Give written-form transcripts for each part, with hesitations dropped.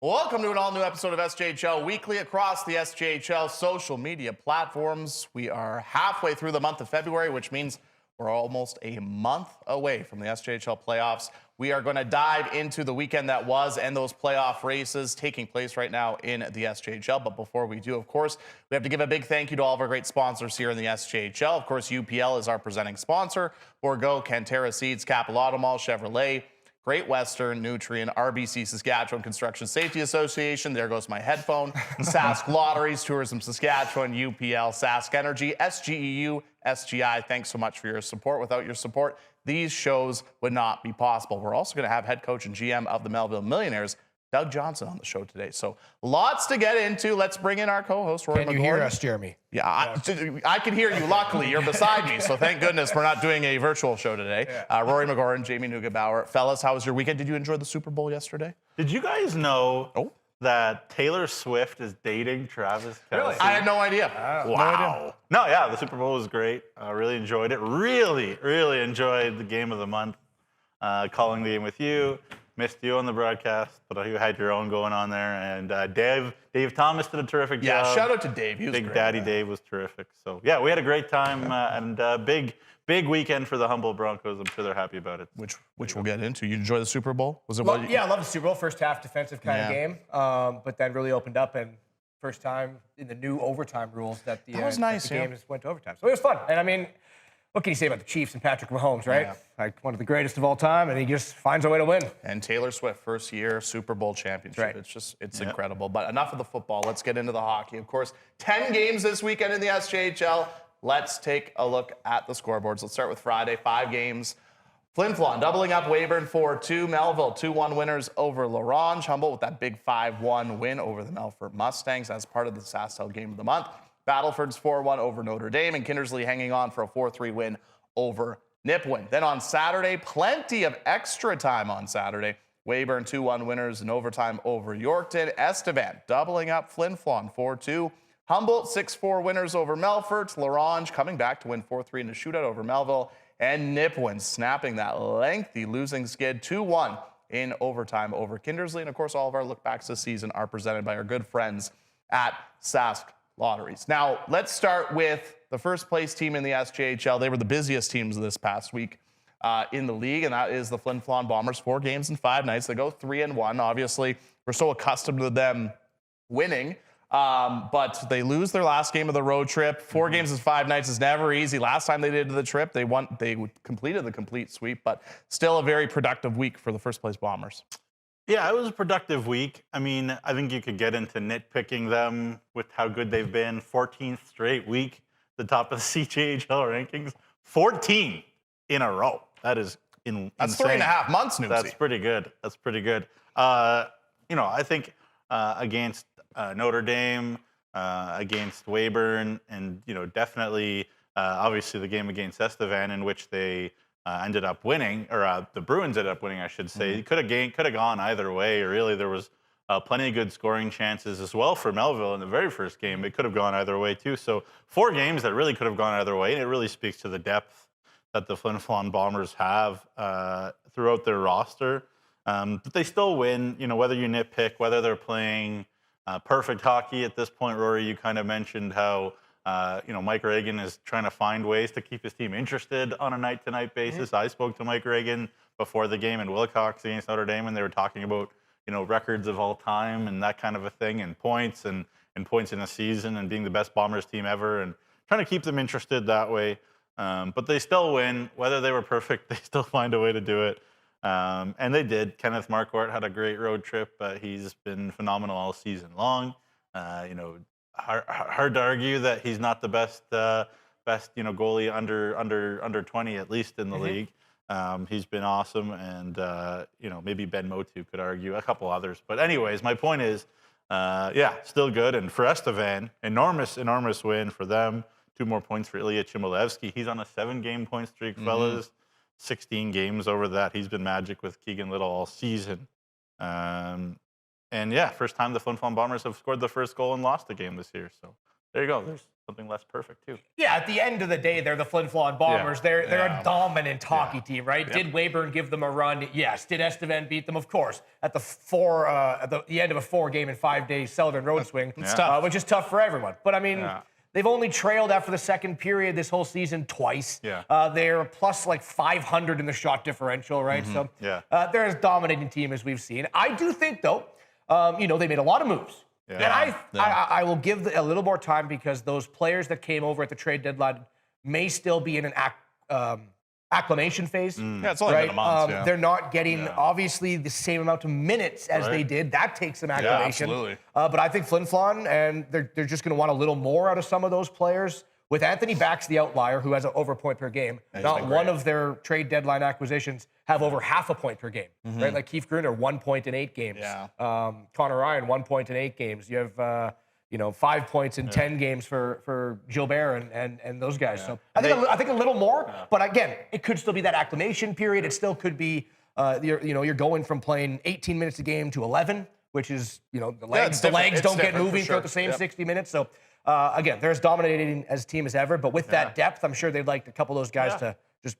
Welcome to an all-new episode of SJHL Weekly across the SJHL social media platforms. We are halfway through the month of February, which means we're almost a month away from the SJHL playoffs. We are going to dive into the weekend that was and those playoff races taking place right now in the SJHL. But before we do, of course, we have to give a big thank you to all of our great sponsors here in the SJHL. Of course, UPL is our presenting sponsor. Borgo, Cantera Seeds, Capilautomall, Chevrolet, Great Western, Nutrien, RBC Saskatchewan Construction Safety Association. There goes my headphone. Sask Lotteries, Tourism Saskatchewan, UPL, Sask Energy, SGEU, SGI. Thanks so much for your support. Without your support, these shows would not be possible. We're also going to have head coach and GM of the Melville Millionaires, Doug Johnson, on the show today. So lots to get into. Let's bring in our co-host, Rory McGouran. Can you hear us, Jeromy? Yeah, I can hear you. Luckily, you're beside me, so thank goodness we're not doing a virtual show today. Rory McGouran, Jamie Neugebauer. Fellas, how was your weekend? Did you enjoy the Super Bowl yesterday? Did you guys know that Taylor Swift is dating Travis Kelce? Really? I had no idea. Wow. No, yeah, the Super Bowl was great. I really enjoyed it. Really enjoyed the game of the month. Calling the game with you. Missed you on the broadcast, but you had your own going on there. And Dave Thomas did a terrific job. Yeah, shout out to Dave. He was Big great, Daddy Dave was terrific. So, yeah, we had a great time and big weekend for the Humboldt Broncos. I'm sure they're happy about it. Which we'll get into. You enjoy the Super Bowl? Was it? Yeah, I love the Super Bowl. First half defensive kind of game, but then really opened up and first time in the new overtime rules that the games went to overtime. So it was fun. And I mean, what can you say about the Chiefs and Patrick Mahomes, right? Yeah. Like one of the greatest of all time, and he just finds a way to win. And Taylor Swift, first year Super Bowl championship. Right. It's incredible. But enough of the football. Let's get into the hockey. Of course, 10 games this weekend in the SJHL. Let's take a look at the scoreboards. Let's start with Friday. 5 games. Flin Flon doubling up Weyburn 4-2. Melville 2-1 winners over La Ronge. Humboldt with that big 5-1 win over the Melfort Mustangs as part of the SJHL game of the month. Battleford's 4-1 over Notre Dame, and Kindersley hanging on for a 4-3 win over Nipawin. Then on Saturday, plenty of extra time on Saturday. Weyburn 2-1 winners in overtime over Yorkton. Estevan doubling up Flin Flon 4-2. Humboldt 6-4 winners over Melfort. La Ronge coming back to win 4-3 in a shootout over Melville. And Nipawin snapping that lengthy losing skid 2-1 in overtime over Kindersley. And of course, all of our lookbacks this season are presented by our good friends at Sask Lotteries. Now, let's start with the first place team in the SJHL. They were the busiest teams this past week in the league, and that is the Flin Flon Bombers. 4 games in 5 nights. They go 3-1. Obviously, we're so accustomed to them winning, but they lose their last game of the road trip. 4 games in 5 nights is never easy. Last time they did the trip, they completed the complete sweep, but still a very productive week for the first place Bombers. Yeah, it was a productive week. I mean, I think you could get into nitpicking them with how good they've been. 14th straight week, the top of the CJHL rankings. 14 in a row. That is insane. That's 3.5 months, Newsy. That's pretty good. I think against Notre Dame, against Weyburn, and, definitely, obviously, the game against Estevan in which they ended up winning, or the Bruins ended up winning, I should say. It could have gone either way. Really, there was plenty of good scoring chances as well for Melville in the very first game. It could have gone either way too. So 4 games that really could have gone either way, and it really speaks to the depth that the Flin Flon Bombers have throughout their roster. But they still win. Whether you nitpick, whether they're playing perfect hockey at this point. Rory, you kind of mentioned how Mike Reagan is trying to find ways to keep his team interested on a night-to-night basis. I spoke to Mike Reagan before the game in Wilcox against Notre Dame, and they were talking about, records of all time and that kind of a thing, and points and points in a season, and being the best Bombers team ever, and trying to keep them interested that way. But they still win. Whether they were perfect, they still find a way to do it. And they did. Kenneth Marquardt had a great road trip. He's been phenomenal all season long. Hard to argue that he's not the best goalie under 20, at least in the league. He's been awesome, and maybe Ben Motu could argue, a couple others. But anyways, my point is, still good. And for Estevan, enormous win for them. 2 more points for Ilya Chmielewski. He's on a 7-game point streak, fellas. 16 games over that. He's been magic with Keegan Little all season. First time the Flin Flon Bombers have scored the first goal and lost a game this year. So there you go. There's something less perfect, too. Yeah, at the end of the day, they're the Flin Flon Bombers. They're a dominant hockey team, right? Yep. Did Weyburn give them a run? Yes. Did Estevan beat them? Of course. At the end of a 4-game in 5 days Southern Road swing, which is tough for everyone. But I mean, they've only trailed after the second period this whole season twice. Yeah. They're plus like 500 in the shot differential, right? So they're as dominating team as we've seen. I do think, though, they made a lot of moves. Yeah. And I will give a little more time because those players that came over at the trade deadline may still be in an acclimation phase. Yeah, it's only been a month. They're not getting, obviously, the same amount of minutes as they did. That takes some acclimation. Yeah, absolutely. But I think Flin Flon, and they're just going to want a little more out of some of those players. With Anthony Back's the outlier, who has an over point per game. Not one of their trade deadline acquisitions have over half a point per game, right? Like Keith Gruner, 1 point in 8 games. Yeah. Connor Ryan, 1 point in 8 games. You have, 5 points in 10 games for Gilbert and those guys. So I think a little more, but again, it could still be that acclimation period. It still could be, you're going from playing 18 minutes a game to 11, which is, the legs don't get moving throughout the same 60 minutes. So again, they're as dominating as a team as ever, but with that depth, I'm sure they'd like a couple of those guys to just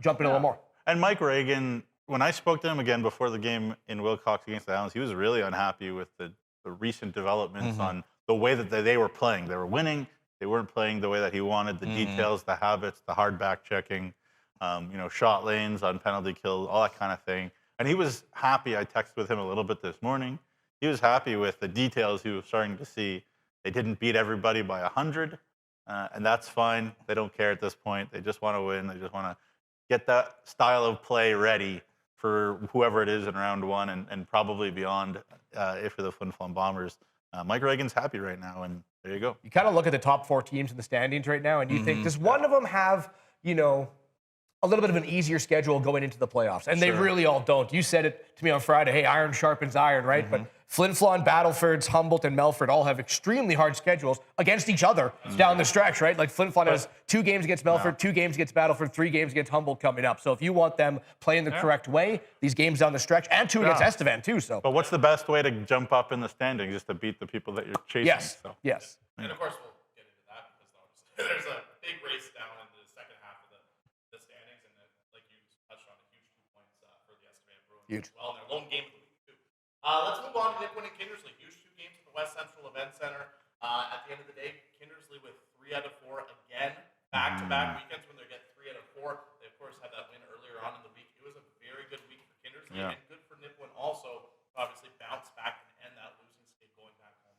jump in a little more. And Mike Reagan, when I spoke to him again before the game in Wilcox against the Islands, he was really unhappy with the recent developments on the way that they were playing. They were winning. They weren't playing the way that he wanted. The details, the habits, the hard back checking, shot lanes on penalty kills, all that kind of thing. And he was happy. I texted with him a little bit this morning. He was happy with the details he was starting to see. They didn't beat everybody by 100, and that's fine. They don't care at this point. They just want to win. They just want to get that style of play ready for whoever it is in round one and probably beyond if you're the Flin Flon Bombers. Mike Reagan's happy right now, and there you go. You kind of look at the top 4 teams in the standings right now, and you think, does one of them have, a little bit of an easier schedule going into the playoffs? And they really all don't. You said it to me on Friday, hey, iron sharpens iron, right? But Flin Flon, Battlefords, Humboldt, and Melfort all have extremely hard schedules against each other down the stretch, right? Like Flin Flon has 2 games against Melfort, 2 games against Battleford, 3 games against Humboldt coming up. So if you want them playing the correct way, these games down the stretch, and 2 against Estevan too. So, but what's the best way to jump up in the standings? Just to beat the people that you're chasing. Yes. So. Yes. And of course, we'll get into that because there's a big race down in the second half of the standings, and like you touched on, a huge 2 points for the Estevan Bruins Huge. as well, and their lone game of the week too. Let's move on to Nipawin and Kindersley. Huge 2 games at the West Central Event Center. At the end of the day, Kindersley with 3 out of 4 again, back-to-back weekends when they get 3 out of 4. They of course had that win earlier on in the week. It was a very good week for Kindersley and good for Nipawin also to obviously bounce back and end that losing streak going back home.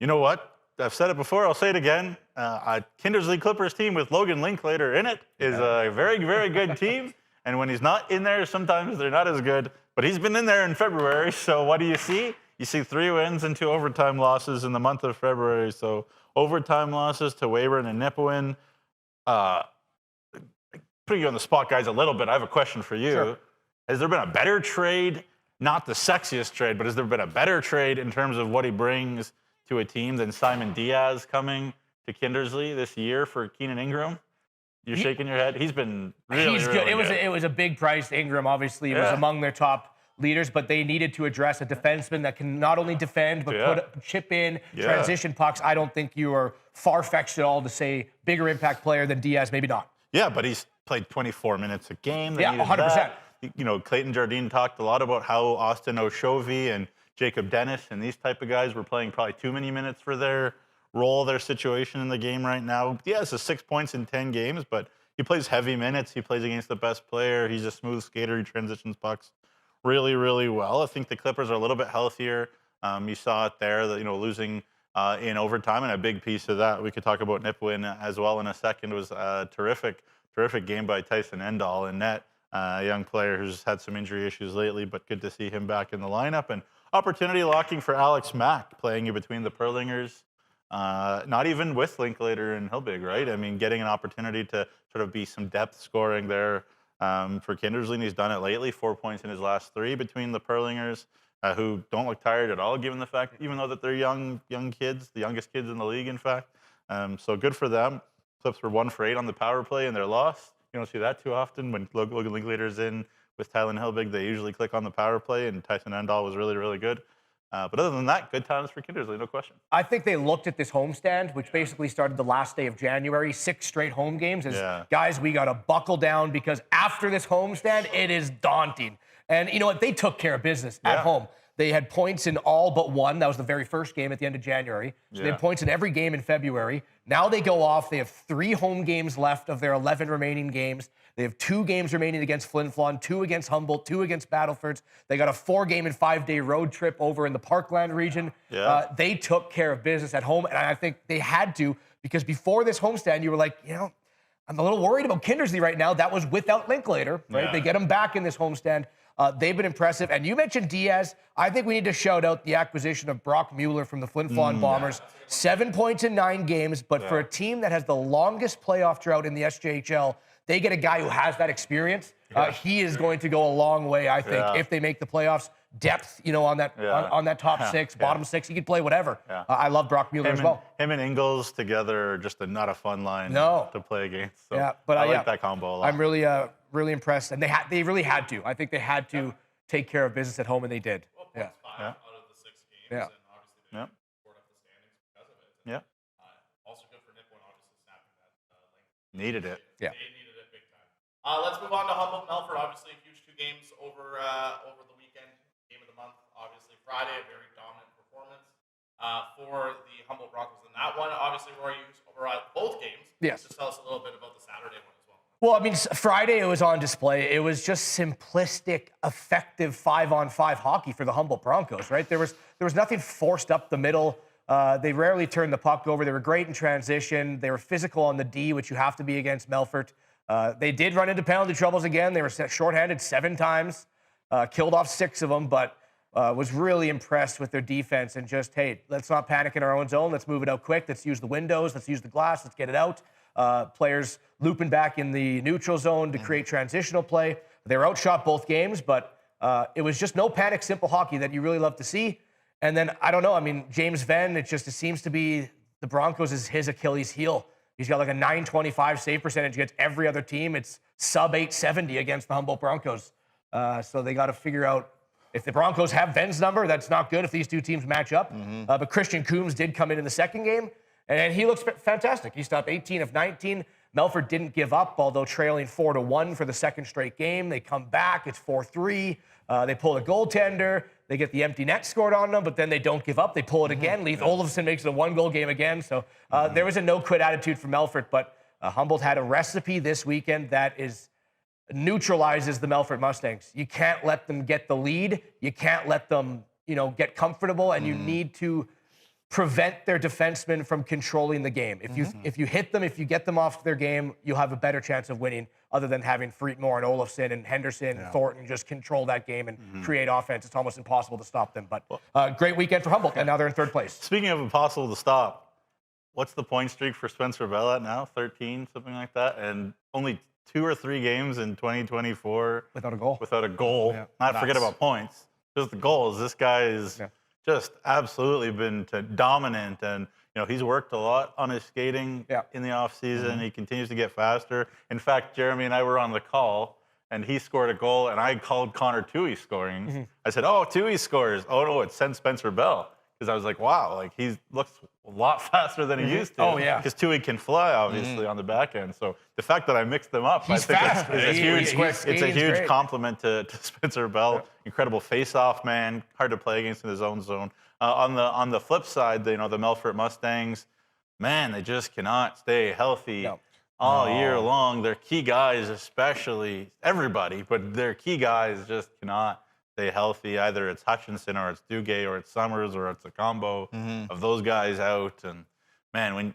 You know what? I've said it before. I'll say it again. A Kindersley Clippers team with Logan Linklater in it is a very, very good team. And when he's not in there, sometimes they're not as good. But he's been in there in February. So what do you see? You see 3 wins and 2 overtime losses in the month of February. So overtime losses to Weyburn and Nipawin. Putting you on the spot, guys, a little bit. I have a question for you. Sure. Has there been a better trade? Not the sexiest trade, but has there been a better trade in terms of what he brings to a team than Simon Diaz coming to Kindersley this year for Keenan Ingram? You're shaking your head. He's been really, He's really good. good. It was a big price. Ingram obviously was among their top leaders, but they needed to address a defenseman that can not only defend but chip in, transition pucks. I don't think you are far-fetched at all to say bigger impact player than Diaz. Maybe not. Yeah, but he's played 24 minutes a game. They Yeah, needed 100%. that. Clayton Jardine talked a lot about how Austin Oshovy and Jacob Dennis and these type of guys were playing probably too many minutes for their role, their situation in the game right now. Diaz has 6 points in 10 games, but he plays heavy minutes. He plays against the best player. He's a smooth skater. He transitions pucks really, really well. I think the Clippers are a little bit healthier. You saw it there, that losing in overtime, and a big piece of that, we could talk about Nipawin as well in a second, was a terrific game by Tyson Endahl in net. A young player who's had some injury issues lately, but good to see him back in the lineup. And opportunity locking for Alex Mack, playing in between the Perlingers. Not even with Linklater and Hilbig, right? I mean, getting an opportunity to sort of be some depth scoring there for Kindersley. And he's done it lately, 4 points in his last 3 between the Perlingers, who don't look tired at all, given the fact, even though that they're young kids, the youngest kids in the league, in fact. So good for them. Clips were 1 for 8 on the power play, and they're lost. You don't see that too often. When Logan Linklater's in with Tylen Hilbig, they usually click on the power play, and Tyson Endahl was really, really good. But other than that, good times for Kindersley, no question. I think they looked at this homestand, which basically started the last day of January, 6 straight home games, as guys, we got to buckle down because after this homestand, it is daunting. And you know what? They took care of business at home. They had points in all but one. That was the very first game at the end of January. So they had points in every game in February. Now they go off. They have 3 home games left of their 11 remaining games. They have 2 games remaining against Flin Flon, 2 against Humboldt, 2 against Battlefords. They got a 4-game and 5-day road trip over in the Parkland region. They took care of business at home, and I think they had to, because before this homestand, you were like, you know, I'm a little worried about Kindersley right now. That was without Linklater, right? They get him back in this homestand. They've been impressive. And you mentioned Diaz. I think we need to shout out the acquisition of Brock Mueller from the Flin Flon Bombers. 7 points in 9 games, but for a team that has the longest playoff drought in the SJHL, they get a guy who has that experience. He is going to go a long way, I think, if they make the playoffs. Depth, you know, on that on that top 6, bottom 6, he could play whatever. I love Brock Mueller as well. Him and Ingles together are just not a fun line to play against. So but I like that combo a lot. I'm really impressed, and they really had to. I think they had to take care of business at home, and they did. Well, points 5 out of the 6 games, and obviously they scored up the standings because of it. And, also good for Nipwood, obviously snapping that link. Needed it. They needed it big time. Let's move on to Humboldt and Melfort. Obviously, huge 2 games over the weekend. Game of the month, obviously Friday, a very dominant performance for the Humboldt Broncos in that one. Obviously, Rory, you were at both games. Just tell us a little bit about the Saturday one as well. Well, I mean, Friday it was on display. It was just simplistic, effective 5-on-5 hockey for the Humboldt Broncos, right? There was nothing forced up the middle. They rarely turned the puck over. They were great in transition. They were physical on the D, which you have to be against Melfort. They did run into penalty troubles again. They were shorthanded 7 times. Killed off 6 of them, but was really impressed with their defense and just, hey, let's not panic in our own zone. Let's move it out quick. Let's use the windows. Let's use the glass. Let's get it out. Players looping back in the neutral zone to create transitional play. They were outshot both games, but it was just no panic, simple hockey that you really love to see. And then, I don't know, I mean, James Venn, it seems to be the Broncos is his Achilles heel. He's got like a .925 save percentage against every other team. It's sub .870 against the Humboldt Broncos. So they got to figure out if the Broncos have Venn's number, that's not good if these 2 teams match up. But Christian Coombs did come in the second game, and he looks fantastic. He stopped 18 of 19. Melfort didn't give up, although trailing 4-1 for the second straight game. They come back. It's 4-3. They pull a goaltender. They get the empty net scored on them, but then they don't give up. They pull it again. Leith Olofsson makes it a 1-goal game again. So there was a no-quit attitude from Melfort, but Humboldt had a recipe this weekend that neutralizes the Melfort Mustangs. You can't let them get the lead. You can't let them, get comfortable, and you need to prevent their defensemen from controlling the game. If you hit them, if you get them off their game, you'll have a better chance of winning, other than having Freetmore and Olofsson and Henderson and Thornton just control that game and create offense. It's almost impossible to stop them. But great weekend for Humboldt, and now they're in 3rd place. Speaking of impossible to stop, what's the point streak for Spencer Bell at now? 13, something like that? And only 2 or 3 games in 2024 without a goal. Forget about points. Just the goals. This guy is just absolutely been dominant, and he's worked a lot on his skating in the offseason. He continues to get faster. In fact, Jeromy and I were on the call, and he scored a goal, and I called Connor Toohey scoring. I said, "Oh, Toohey scores." "Oh no, it's sent Spencer Bell." Because I was like, wow, like he looks a lot faster than he used to. Oh, yeah. Because Toohey can fly, obviously, on the back end. So the fact that I mixed them up, I think it's a huge compliment to Spencer Bell. Incredible face-off man, hard to play against in his own zone. On the flip side, the Melfort Mustangs, man, they just cannot stay healthy all year long. Their key guys, especially everybody, but their key guys just cannot stay healthy. Either it's Hutchinson or it's Duguay or it's Summers or it's a combo of those guys out. And man, when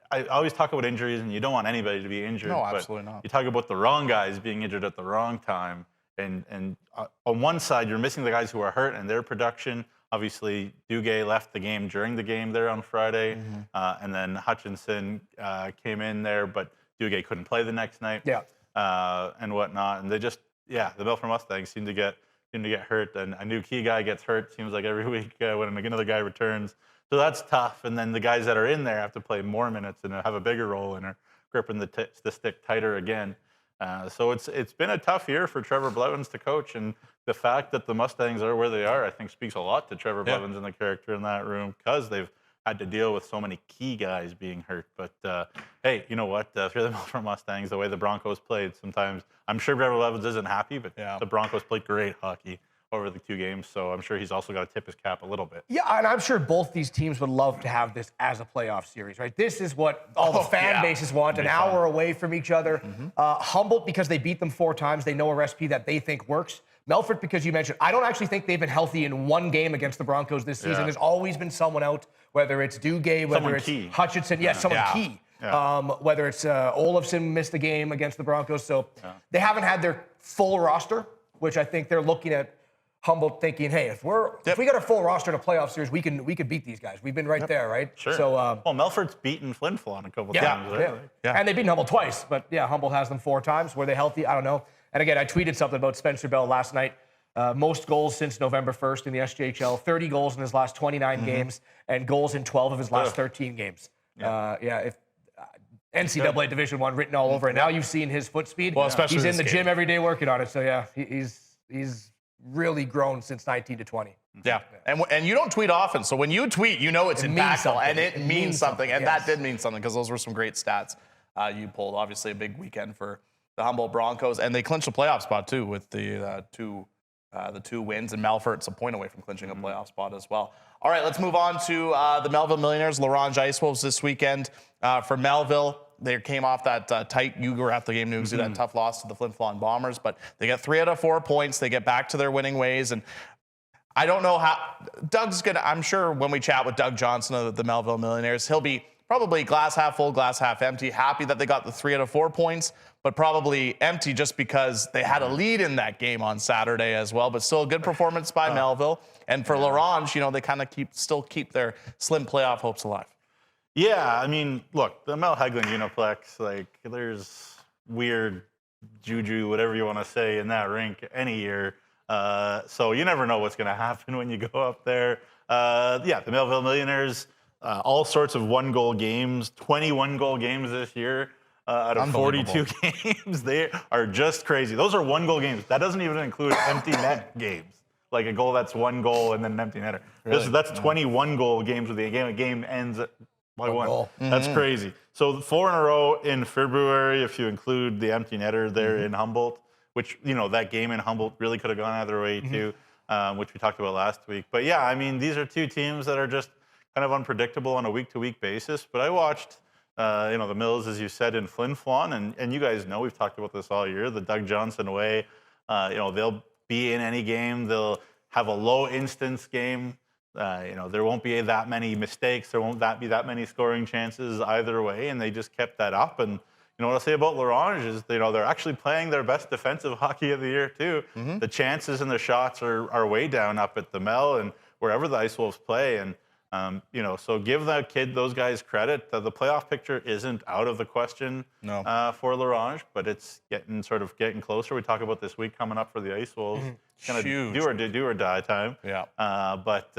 I always talk about injuries, and you don't want anybody to be injured. No, absolutely not. You talk about the wrong guys being injured at the wrong time, and on one side you're missing the guys who are hurt and their production. Obviously, Duguay left the game during the game there on Friday, and then Hutchinson came in there, but Duguay couldn't play the next night. And whatnot. And they just the Melfort Mustangs seem to get hurt, and a new key guy gets hurt, seems like every week when another guy returns. So that's tough. And then the guys that are in there have to play more minutes and have a bigger role and are gripping the stick tighter again. So it's been a tough year for Trevor Blevins to coach, and the fact that the Mustangs are where they are, I think speaks a lot to Trevor Blevins and the character in that room, because they've had to deal with so many key guys being hurt. But hey, you know what? If you're the Melfort Mustangs, the way the Broncos played, sometimes I'm sure Trevor Blevins isn't happy, but the Broncos played great hockey over the 2 games, so I'm sure he's also got to tip his cap a little bit. Yeah, and I'm sure both these teams would love to have this as a playoff series, right? This is what all the fan bases want, an hour away from each other. Humboldt, because they beat them 4 times, they know a recipe that they think works. Melfort, because you mentioned, I don't actually think they've been healthy in 1 game against the Broncos this season. There's always been someone out, whether it's Duguay, whether it's key. Hutchinson, someone key. Whether it's Olofsson missed the game against the Broncos. So they haven't had their full roster, which I think they're looking at Humboldt thinking, hey, if we got a full roster in a playoff series, we can beat these guys. We've been right there, right? Sure. So, well, Melfort's beaten Flin Flon a couple times, right? And they've beaten Humboldt twice, but Humboldt has them 4 times. Were they healthy? I don't know. And again, I tweeted something about Spencer Bell last night. Most goals since November 1st in the SJHL, 30 goals in his last 29 games, and goals in 12 of his last 13 games. If NCAA Division I written all over it. Now you've seen his foot speed. Well, especially he's in the game. gym every day working on it. So he's really grown since 19 to 20. Yeah, and you don't tweet often, so when you tweet, you know it's impactful, and it means something, and that did mean something, because those were some great stats you pulled. Obviously, a big weekend for the Humboldt Broncos, and they clinched a playoff spot too with the two wins, and Melfort's a point away from clinching a playoff spot as well. All right, let's move on to the Melville Millionaires, La Ronge Ice Wolves this weekend. For Melville, they came off that tight, you were at the game, Neugebauer, that tough loss to the Flin Flon Bombers, but they get 3 out of 4 points. They get back to their winning ways, and I don't know how Doug's gonna. I'm sure when we chat with Doug Johnson of the Melville Millionaires, he'll be probably glass half full, glass half empty, happy that they got the 3 out of 4 points, but probably empty just because they had a lead in that game on Saturday as well. But still a good performance by Melville. And for La Ronge, they kind of still keep their slim playoff hopes alive. Yeah, I mean, look, the Mel Hegland Uniplex, there's weird juju, whatever you want to say, in that rink any year. So you never know what's going to happen when you go up there. The Melville Millionaires, all sorts of 1-goal games, 21-goal games this year out of 42 games. They are just crazy. Those are 1-goal games. That doesn't even include empty net games, like a goal that's 1 goal and then an empty netter. Really? That's 21-goal games with a game ends by 1. That's crazy. So 4 in a row in February, if you include the empty netter there in Humboldt, which, that game in Humboldt really could have gone either way too, which we talked about last week. But yeah, I mean, these are 2 teams that are just kind of unpredictable on a week-to-week basis. But I watched, the Mills, as you said, in Flin Flon, and you guys know we've talked about this all year, the Doug Johnson way. They'll be in any game. They'll have a low instance game. There won't be that many mistakes. There won't be that many scoring chances either way, and they just kept that up. And what I'll say about La Ronge is, they're actually playing their best defensive hockey of the year too. The chances and the shots are way down up at the Mel and wherever the Ice Wolves play. And so give those guys credit. The playoff picture isn't out of the question for La Ronge, but it's getting closer. We talk about this week coming up for the Ice Wolves. Kind of do or die time. Yeah. But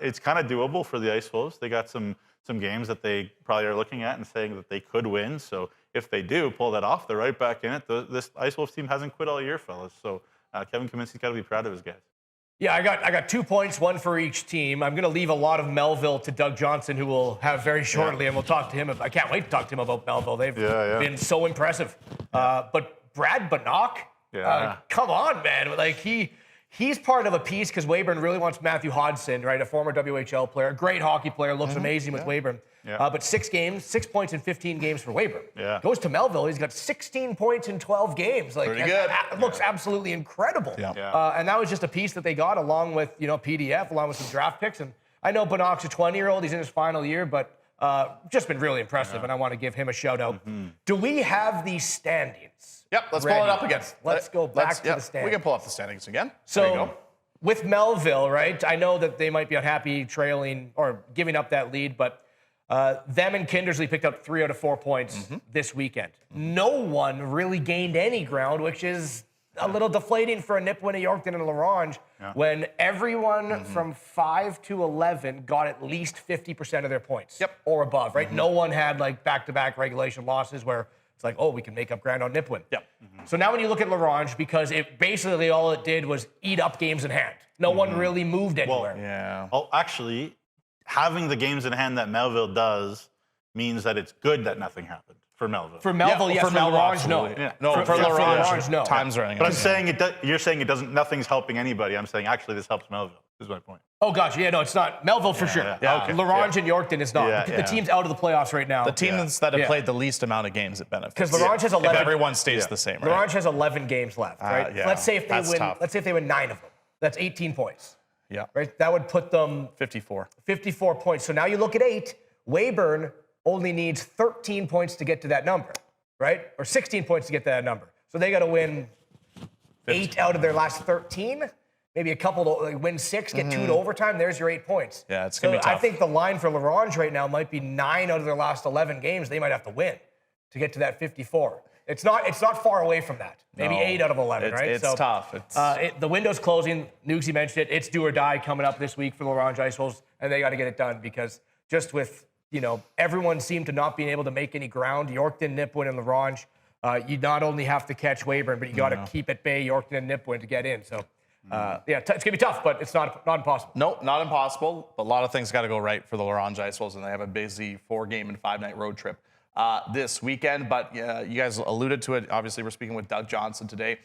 it's kind of doable for the Ice Wolves. They got some games that they probably are looking at and saying that they could win. So if they do pull that off, they're right back in it. This Ice Wolves team hasn't quit all year, fellas. So Kevin Kaminski's got to be proud of his guys. Yeah, I got 2 points, 1 for each team. I'm going to leave a lot of Melville to Doug Johnson, who we'll have very shortly, and we'll talk to him. I can't wait to talk to him about Melville. They've been so impressive. But Brad Bannock, come on, man. He's part of a piece because Weyburn really wants Matthew Hodson, right, a former WHL player, great hockey player, looks amazing with Weyburn. But 6 points in 15 games for Weyburn. Goes to Melville, he's got 16 points in 12 games. Pretty good. It looks absolutely incredible. And that was just a piece that they got along with, PDF, along with some draft picks. And I know Bannock's a 20-year-old, he's in his final year, but just been really impressive, and I want to give him a shout out. Do we have these standings? Yep, let's pull it up again. Let's go back to the standings. We can pull up the standings again. So with Melville, right, I know that they might be unhappy trailing or giving up that lead, but them and Kindersley picked up 3 out of 4 points this weekend. No one really gained any ground, which is a little deflating for a Nipawin, a Yorkton, and a La Ronge when everyone from 5 to 11 got at least 50% of their points or above, right? No one had back-to-back regulation losses where It's like, oh, we can make up ground on Nipawin. Yep. So now when you look at La Ronge, because it basically all it did was eat up games in hand. No one really moved anywhere. Yeah. Oh, actually, having the games in hand that Melville does means that it's good that nothing happened for Melville. For Melville, yes. For La Ronge, no. Yeah. No, for La Ronge, no. Time's running. But I'm saying you're saying it doesn't. Nothing's helping anybody. I'm saying actually this helps Melville. Is my point. Oh gosh, yeah, no, it's not Melville for sure. Yeah, okay. La Ronge and Yorkton is not. Yeah, the team's out of the playoffs right now. The teams that have played the least amount of games, it benefits. Because La Ronge has 11. If everyone stays the same, right? La Ronge has 11 games left, right? Yeah. Let's say if they That's win. tough. Let's say if they win 9 of them. That's 18 points. Yeah. Right. That would put them 54. 54 points. So now you look at 8. Weyburn only needs 13 points to get to that number, right? Or 16 points to get to that number. So they got to win 8 out of their last 13. Maybe a couple to win 6, get 2 to overtime. There's your 8 points. Yeah, it's gonna be tough. I think the line for La Ronge right now might be 9 out of their last 11 games. They might have to win to get to that 54. It's not far away from that. Maybe 8 out of 11, right? It's tough. The window's closing. Nugsy mentioned it. It's do or die coming up this week for La Ronge Ice Wolves, and they got to get it done because just with everyone seemed to not being able to make any ground. Yorkton, Nipawin, and La Ronge. You not only have to catch Weyburn, but you got to keep at bay Yorkton and Nipawin to get in. So. It's going to be tough, but it's not impossible. Nope, not impossible, but a lot of things got to go right for the La Ronge Ice Wolves, and they have a busy 4-game and 5-night road trip this weekend. But you guys alluded to it. Obviously, we're speaking with Doug Johnson today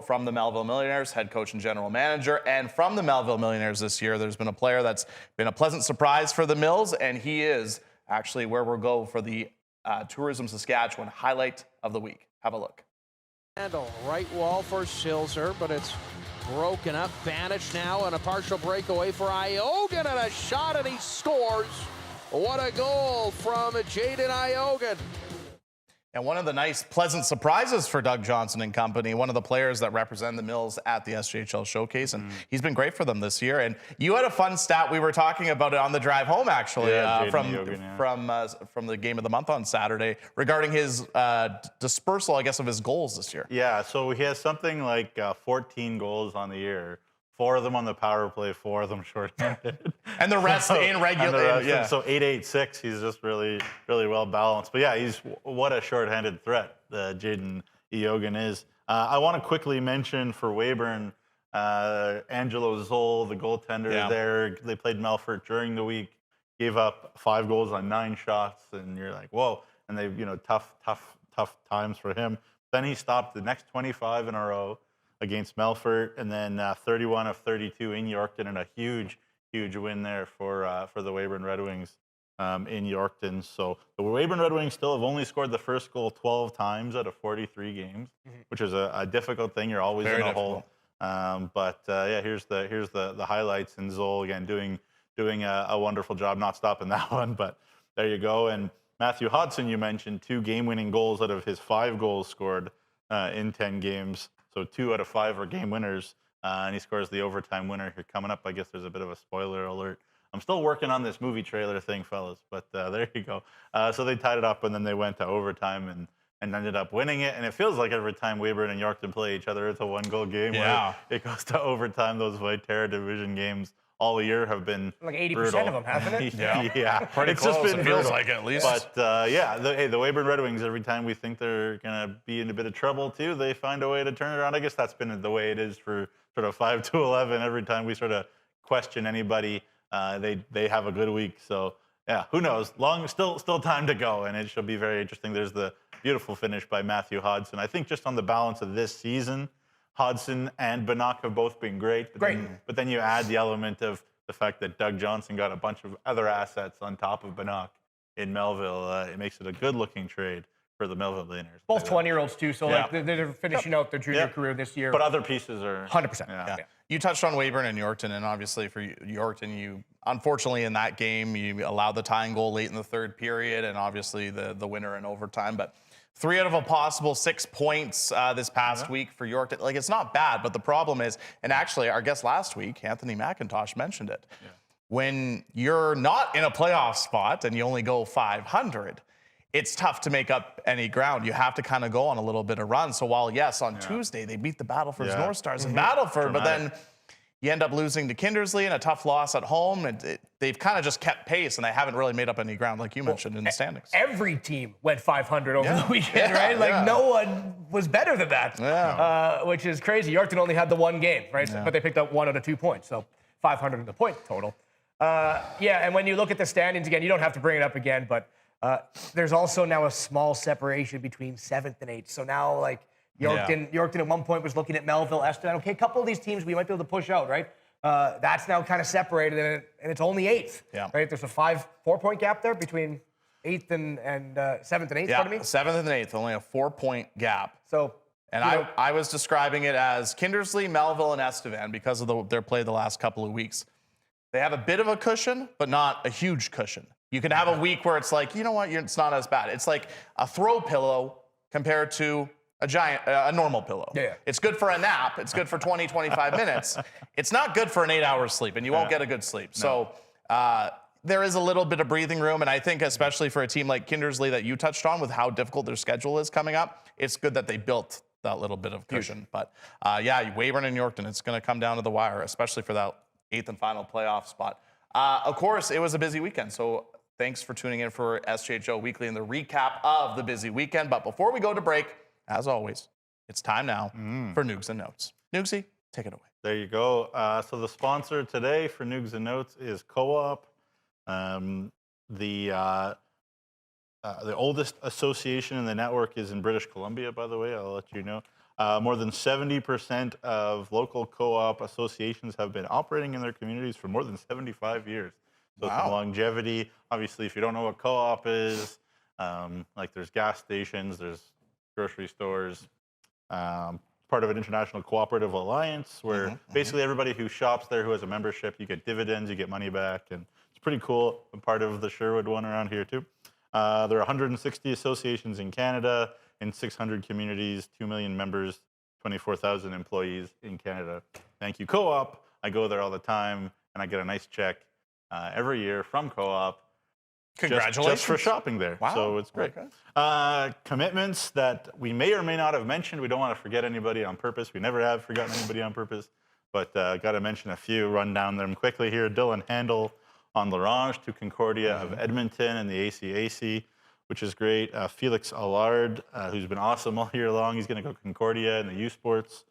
from the Melville Millionaires, head coach and general manager. And from the Melville Millionaires this year, there's been a player that's been a pleasant surprise for the Mills, and he is actually where we'll go for the Tourism Saskatchewan highlight of the week. Have a look. Handle right wall for Silzer, but it's broken up. Banish now and a partial breakaway for Iogan and a shot, and he scores. What a goal from Jaden Iogan. And one of the nice, pleasant surprises for Doug Johnson and company, one of the players that represent the Mills at the SJHL Showcase, and he's been great for them this year. And you had a fun stat. We were talking about it on the drive home, actually, from the game of the month on Saturday regarding his dispersal, I guess, of his goals this year. Yeah, so he has something like 14 goals on the year. 4 of them on the power play, 4 of them short-handed. And the rest in regular. Yeah. So 8-8-6, he's just really, really well balanced. But yeah, what a short-handed threat Jaden Iogan is. I want to quickly mention for Weyburn, Angelo Zoll, the goaltender there. They played Melfort during the week, gave up 5 goals on 9 shots, and you're like, whoa. And they, tough times for him. Then he stopped the next 25 in a row against Melfort, and then 31 of 32 in Yorkton, and a huge win there for the Weyburn Red Wings in Yorkton. So the Weyburn Red Wings still have only scored the first goal 12 times out of 43 games, which is a difficult thing. You're always in a hole. But here's the highlights, and Zoll again doing a wonderful job, not stopping that one, but there you go. And Matthew Hodson, you mentioned 2 game-winning goals out of his 5 goals scored in 10 games. So 2 out of 5 are game winners, and he scores the overtime winner here coming up. I guess there's a bit of a spoiler alert. I'm still working on this movie trailer thing, fellas, but there you go. So they tied it up, and then they went to overtime and ended up winning it. And it feels like every time Weyburn and Yorkton play each other, it's a 1-goal game. Yeah. Where it goes to overtime. Those White Terror Division games all year have been like 80% brutal. of them, hasn't it? Yeah. Pretty it's close. just been It feels brutal. like it, at least. But the Weyburn Red Wings, every time we think they're going to be in a bit of trouble too, they find a way to turn it around. I guess that's been the way it is for sort of 5 to 11. Every time we sort of question anybody, they have a good week. So yeah, who knows? Still time to go, and it should be very interesting. There's the beautiful finish by Matthew Hodson. I think just on the balance of this season, Hodson and Bannock have both been great. But then you add the element of the fact that Doug Johnson got a bunch of other assets on top of Bannock in Melville. It makes it a good-looking trade for the Melville Millionaires. Both 20-years too, so they're finishing out their junior career this year. But other pieces are 100%. Yeah. You touched on Weyburn and Yorkton, and obviously for Yorkton, you unfortunately in that game you allowed the tying goal late in the 3rd period, and obviously the winner in overtime. But 3 out of a possible 6 points this past week for Yorkton. Like, it's not bad, but the problem is, and actually our guest last week, Anthony McIntosh, mentioned it. Yeah. When you're not in a playoff spot and you only go 500, it's tough to make up any ground. You have to kind of go on a little bit of run. So while, yes, on Tuesday they beat the Battleford's North Stars in Battleford, but then You end up losing to Kindersley in a tough loss at home, and they've kind of just kept pace, and they haven't really made up any ground, like you mentioned, in the standings. Every team went 500 over the weekend, right? Like, no one was better than that, which is crazy. Yorkton only had the one game, right? But they picked up 1 out of 2 points, so 500 in the point total. And when you look at the standings again, you don't have to bring it up again, but there's also now a small separation between 7th and 8th. So now, like, Yorkton at one point was looking at Melville, Estevan. Okay, a couple of these teams we might be able to push out, right? That's now kind of separated, and it's only 8th, right? There's a 4-point gap there between 8th and 7th and 8th, pardon me? 7th and 8th, only a 4-point gap. So, and I was describing it as Kindersley, Melville, and Estevan because of their play the last couple of weeks. They have a bit of a cushion, but not a huge cushion. You can have a week where it's like, you know what, it's not as bad. It's like a throw pillow compared to a normal pillow. It's good for a nap. It's good for 20, 25 minutes. It's not good for an 8-hour sleep, and you won't get a good sleep. So there is a little bit of breathing room, and I think especially for a team like Kindersley that you touched on with how difficult their schedule is coming up, it's good that they built that little bit of cushion. But Weyburn and Yorkton, it's going to come down to the wire, especially for that 8th and final playoff spot. Of course, it was a busy weekend, so thanks for tuning in for SJHL Weekly and the recap of the busy weekend. But before we go to break, as always, it's time now for Neugs and Notes. Neugsy, take it away. There you go. So the sponsor today for Neugs and Notes is Co-op. The oldest association in the network is in British Columbia, by the way. I'll let you know. More than 70% of local co-op associations have been operating in their communities for more than 75 years. So some longevity. Obviously, if you don't know what co-op is, like there's gas stations, there's grocery stores, part of an international cooperative alliance where basically everybody who shops there who has a membership, you get dividends, you get money back, and it's pretty cool. I'm part of the Sherwood one around here too. There are 160 associations in Canada, in 600 communities, 2 million members, 24,000 employees in Canada. Thank you, Co-op. I go there all the time, and I get a nice check every year from Co-op. Congratulations. Just for shopping there. Wow. So it's great. Okay. Commitments that we may or may not have mentioned. We don't want to forget anybody on purpose. We never have forgotten anybody on purpose. But got to mention a few, run down them quickly here. Dylan Handel on La Ronge to Concordia of Edmonton and the ACAC, which is great. Felix Allard, who's been awesome all year long. He's going to go Concordia in the U Sports.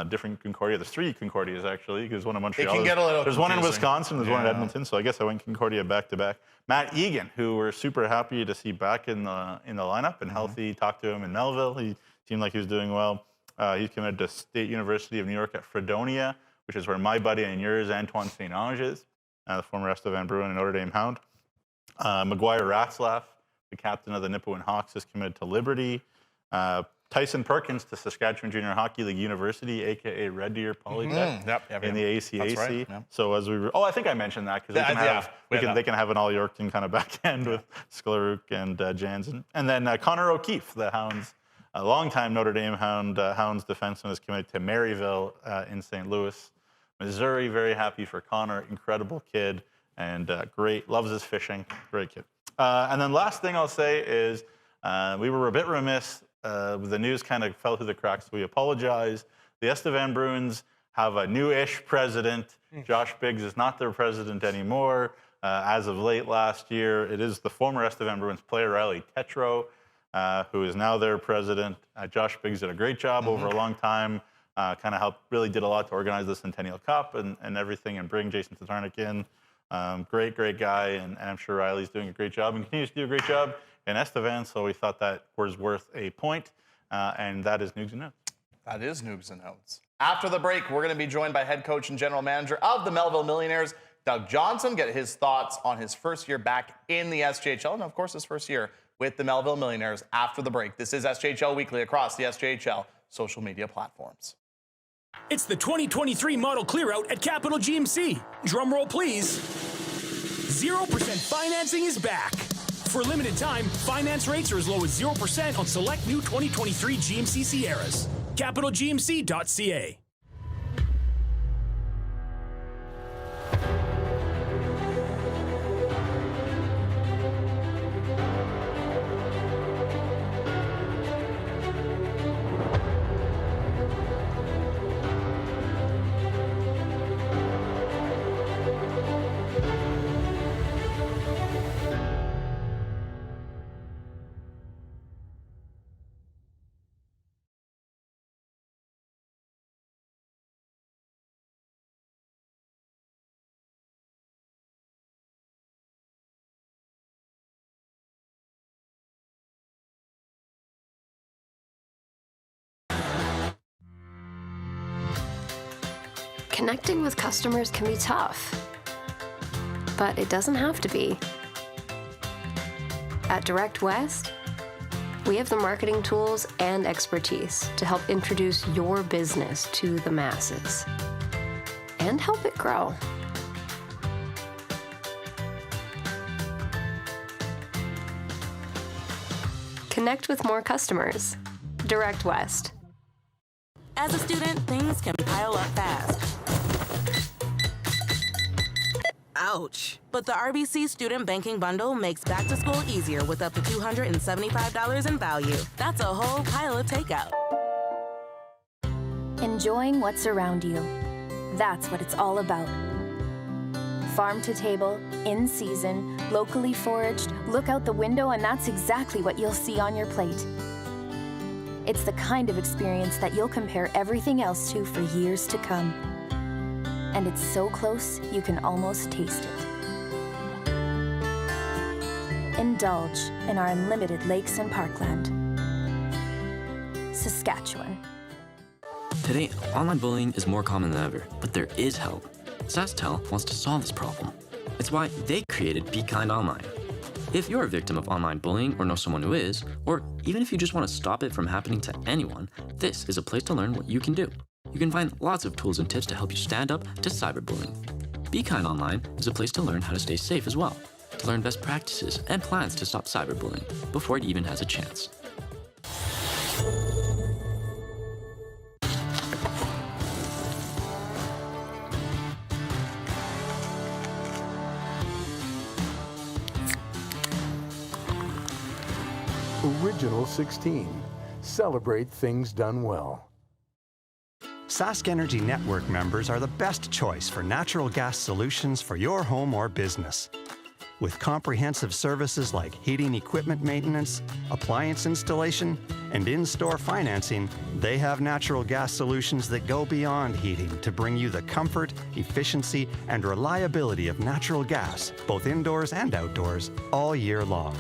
Different Concordia. There's 3 Concordias, actually, because one in Montreal. It can get a little There's confusing. one in Wisconsin, there's one in Edmonton, so I guess I went Concordia back-to-back. Matt Egan, who we're super happy to see back in the lineup and healthy. Talked to him in Melville. He seemed like he was doing well. He's committed to State University of New York at Fredonia, which is where my buddy and yours, Antoine St. Ange, is, the former Estevan Bruin and Notre Dame Hound. McGuire Ratzlaff, the captain of the Nipawin Hawks, is committed to Liberty. Tyson Perkins to Saskatchewan Junior Hockey League University, a.k.a. Red Deer Polytech, in the ACAC. Right. Yeah. So as I think I mentioned that because they can have an all Yorkton kind of back end with Sklaruk and Jansen. And then Connor O'Keefe, the Hounds, a longtime Notre Dame Hounds defenseman, is committed to Maryville in St. Louis, Missouri. Very happy for Connor, incredible kid, and great, loves his fishing, great kid. And then last thing I'll say is we were a bit remiss. The news kind of fell through the cracks. We apologize. The Estevan Bruins have a new-ish president. Josh Biggs is not their president anymore. As of late last year, it is the former Estevan Bruins player, Riley Tetro, who is now their president. Josh Biggs did a great job over a long time. Kind of really did a lot to organize the Centennial Cup and everything and bring Jason Tatarnik in. Great guy, and I'm sure Riley's doing a great job and continues to do a great job in Estevan, so we thought that was worth a point, and that is Neugs and Notes. That is Neugs and Notes. After the break, we're going to be joined by head coach and general manager of the Melville Millionaires, Doug Johnson, get his thoughts on his first year back in the SJHL, and of course his first year with the Melville Millionaires after the break. This is SJHL Weekly across the SJHL social media platforms. It's the 2023 model clearout at Capital GMC. Drum roll, please. 0% financing is back. For a limited time, finance rates are as low as 0% on select new 2023 GMC Sierras. CapitalGMC.ca. Connecting with customers can be tough, but it doesn't have to be. At Direct West, we have the marketing tools and expertise to help introduce your business to the masses and help it grow. Connect with more customers. Direct West. As a student, things can pile up fast. Ouch. But the RBC Student Banking Bundle makes back to school easier with up to $275 in value. That's a whole pile of takeout. Enjoying what's around you. That's what it's all about. Farm to table, in season, locally foraged, look out the window and that's exactly what you'll see on your plate. It's the kind of experience that you'll compare everything else to for years to come. And it's so close, you can almost taste it. Indulge in our unlimited lakes and parkland. Saskatchewan. Today, online bullying is more common than ever, but there is help. SaskTel wants to solve this problem. It's why they created Be Kind Online. If you're a victim of online bullying or know someone who is, or even if you just want to stop it from happening to anyone, this is a place to learn what you can do. You can find lots of tools and tips to help you stand up to cyberbullying. Be Kind Online is a place to learn how to stay safe as well, to learn best practices and plans to stop cyberbullying before it even has a chance. Original 16. Celebrate things done well. Sask Energy Network members are the best choice for natural gas solutions for your home or business. With comprehensive services like heating equipment maintenance, appliance installation, and in-store financing, they have natural gas solutions that go beyond heating to bring you the comfort, efficiency, and reliability of natural gas, both indoors and outdoors, all year long.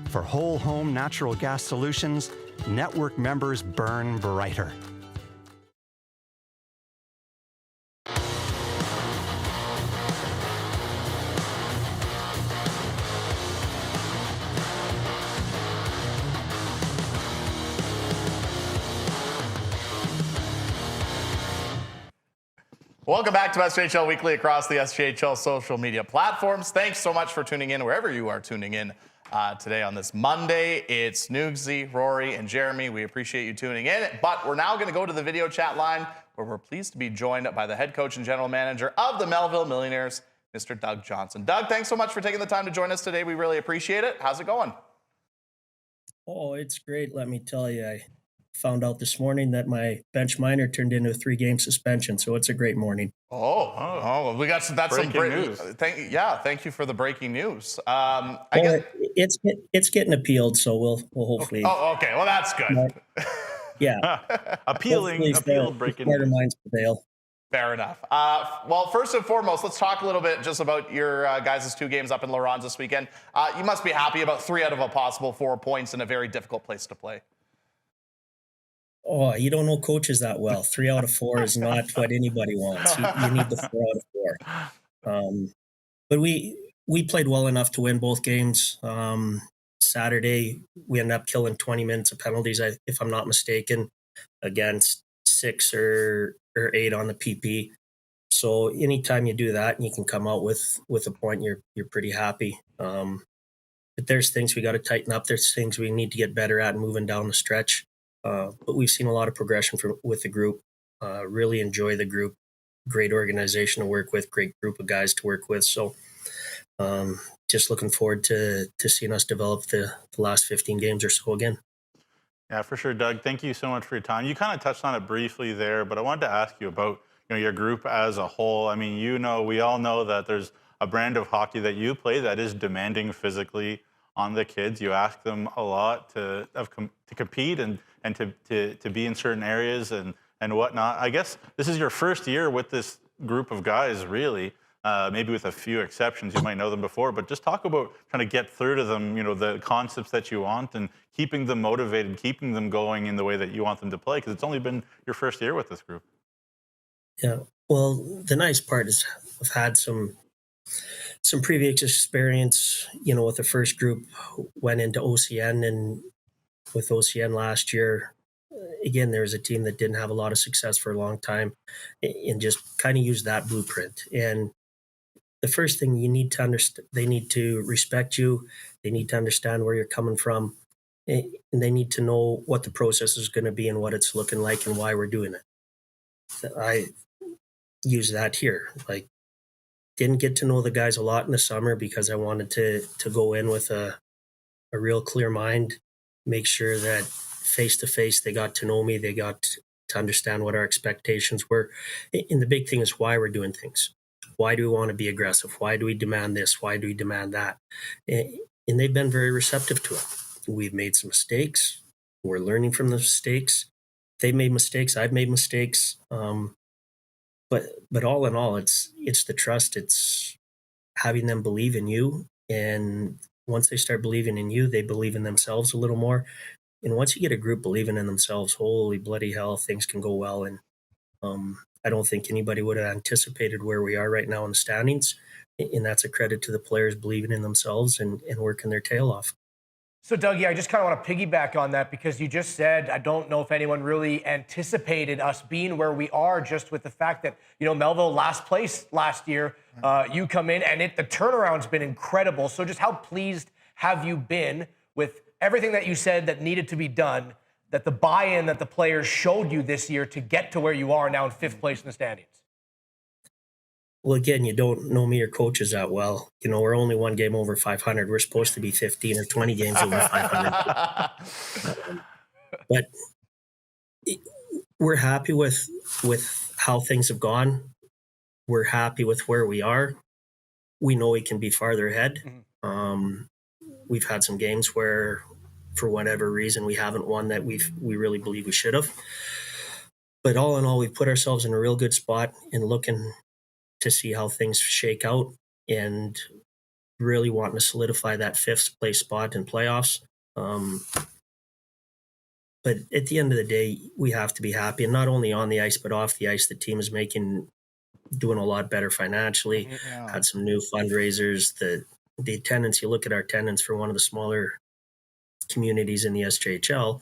For whole home natural gas solutions, network members burn brighter. Welcome back to SJHL Weekly across the SJHL social media platforms. Thanks so much for tuning in wherever you are tuning in today on this Monday. It's Nugsy, Rory, and Jeromy. We appreciate you tuning in. But we're now going to go to the video chat line where we're pleased to be joined by the head coach and general manager of the Melville Millionaires, Mr. Doug Johnson. Doug, thanks so much for taking the time to join us today. We really appreciate it. How's it going? Oh, it's great. Let me tell you, I found out this morning that my bench minor turned into a 3-game suspension, so it's a great morning. We got that's breaking some news. Thank you for the breaking news. It's getting appealed, so we'll hopefully. Oh, okay. Well, that's good. Yeah, appealed breaking smarter news. minds prevail. Fair enough. Well, first and foremost, let's talk a little bit just about your guys' 2 games up in La Ronge this weekend. You must be happy about 3 out of a possible 4 points in a very difficult place to play. Oh, you don't know coaches that well. 3 out of 4 is not what anybody wants. You need the 4 out of 4. But we played well enough to win both games. Saturday, we ended up killing 20 minutes of penalties, if I'm not mistaken, against 6 or 8 on the PP. So anytime you do that and you can come out with a point, you're pretty happy. But there's things we got to tighten up. There's things we need to get better at moving down the stretch. But we've seen a lot of progression with the group. Really enjoy the group. Great organization to work with. Great group of guys to work with. So just looking forward to seeing us develop the last 15 games or so again. Yeah, for sure, Doug. Thank you so much for your time. You kind of touched on it briefly there, but I wanted to ask you about your group as a whole. I mean, we all know that there's a brand of hockey that you play that is demanding physically on the kids. You ask them a lot to compete and to be in certain areas and whatnot. I guess this is your first year with this group of guys, really. Maybe with a few exceptions, you might know them before, but just talk about trying to get through to them, the concepts that you want and keeping them motivated, keeping them going in the way that you want them to play, because it's only been your first year with this group. Yeah. Well, the nice part is I've had some previous experience, with the first group, went into OCN, and with OCN last year, again, there was a team that didn't have a lot of success for a long time, and just kind of used that blueprint. And the first thing you need to understand, they need to respect you. They need to understand where you're coming from, and they need to know what the process is going to be and what it's looking like and why we're doing it. I use that here. Like, didn't get to know the guys a lot in the summer because I wanted to go in with a real clear mind, make sure that face to face they got to know me, they got to understand what our expectations were. And the big thing is why we're doing things. Why do we want to be aggressive? Why do we demand this? Why do we demand that? And they've been very receptive to it. We've made some mistakes. We're learning from the mistakes. They've made mistakes. I've made mistakes. But all in all, it's the trust. It's having them believe in you. And once they start believing in you, they believe in themselves a little more. And once you get a group believing in themselves, holy bloody hell, things can go well. And I don't think anybody would have anticipated where we are right now in the standings. And that's a credit to the players believing in themselves and working their tail off. So, Dougie, I just kind of want to piggyback on that because you just said, I don't know if anyone really anticipated us being where we are, just with the fact that, Melville last place last year, you come in and the turnaround's been incredible. So just how pleased have you been with everything that you said that needed to be done, that the buy-in that the players showed you this year to get to where you are now in 5th place in the standings? Well, again, you don't know me or coaches that well. We're only one game over 500. We're supposed to be 15 or 20 games over 500. But we're happy with how things have gone. We're happy with where we are. We know we can be farther ahead. We've had some games where, for whatever reason, we haven't won that we really believe we should have. But all in all, we've put ourselves in a real good spot and looking to see how things shake out and really wanting to solidify that 5th place spot in playoffs. But at the end of the day, we have to be happy, and not only on the ice, but off the ice. The team is doing a lot better financially, had some new fundraisers. The attendance, you look at our attendance for one of the smaller communities in the SJHL,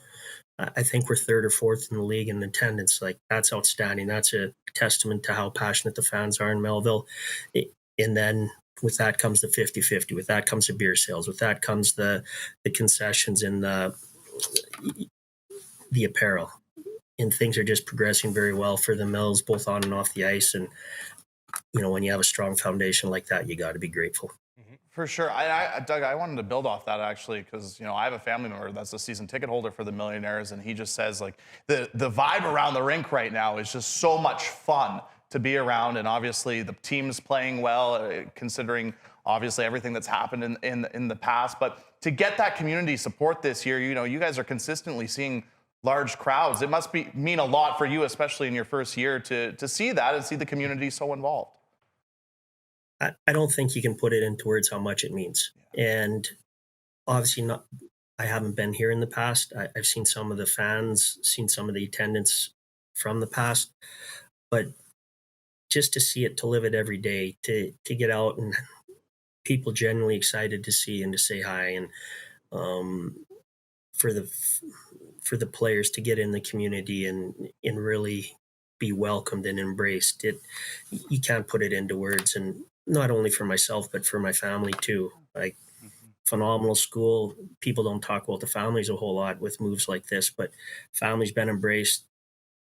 I think we're 3rd or 4th in the league in attendance. Like, that's outstanding. That's a testament to how passionate the fans are in Melville. And then with that comes the 50-50. With that comes the beer sales. With that comes the concessions and the apparel. And things are just progressing very well for the Mills, both on and off the ice. And, when you have a strong foundation like that, you got to be grateful. For sure. Doug, I wanted to build off that actually because, I have a family member that's a season ticket holder for the Millionaires, and he just says, like, the vibe around the rink right now is just so much fun to be around, and obviously the team's playing well, considering obviously everything that's happened in the past. But to get that community support this year, you guys are consistently seeing large crowds. It must mean a lot for you, especially in your first year, to see that and see the community so involved. I don't think you can put it into words how much it means. And obviously I haven't been here in the past. I've seen some of the fans, seen some of the attendance from the past, but just to see it, to live it every day, to get out and people genuinely excited to see and to say hi, and for the players to get in the community and really be welcomed and embraced. You can't put it into words, and not only for myself, but for my family too. Like, phenomenal school. People don't talk about the families a whole lot with moves like this, but family's been embraced.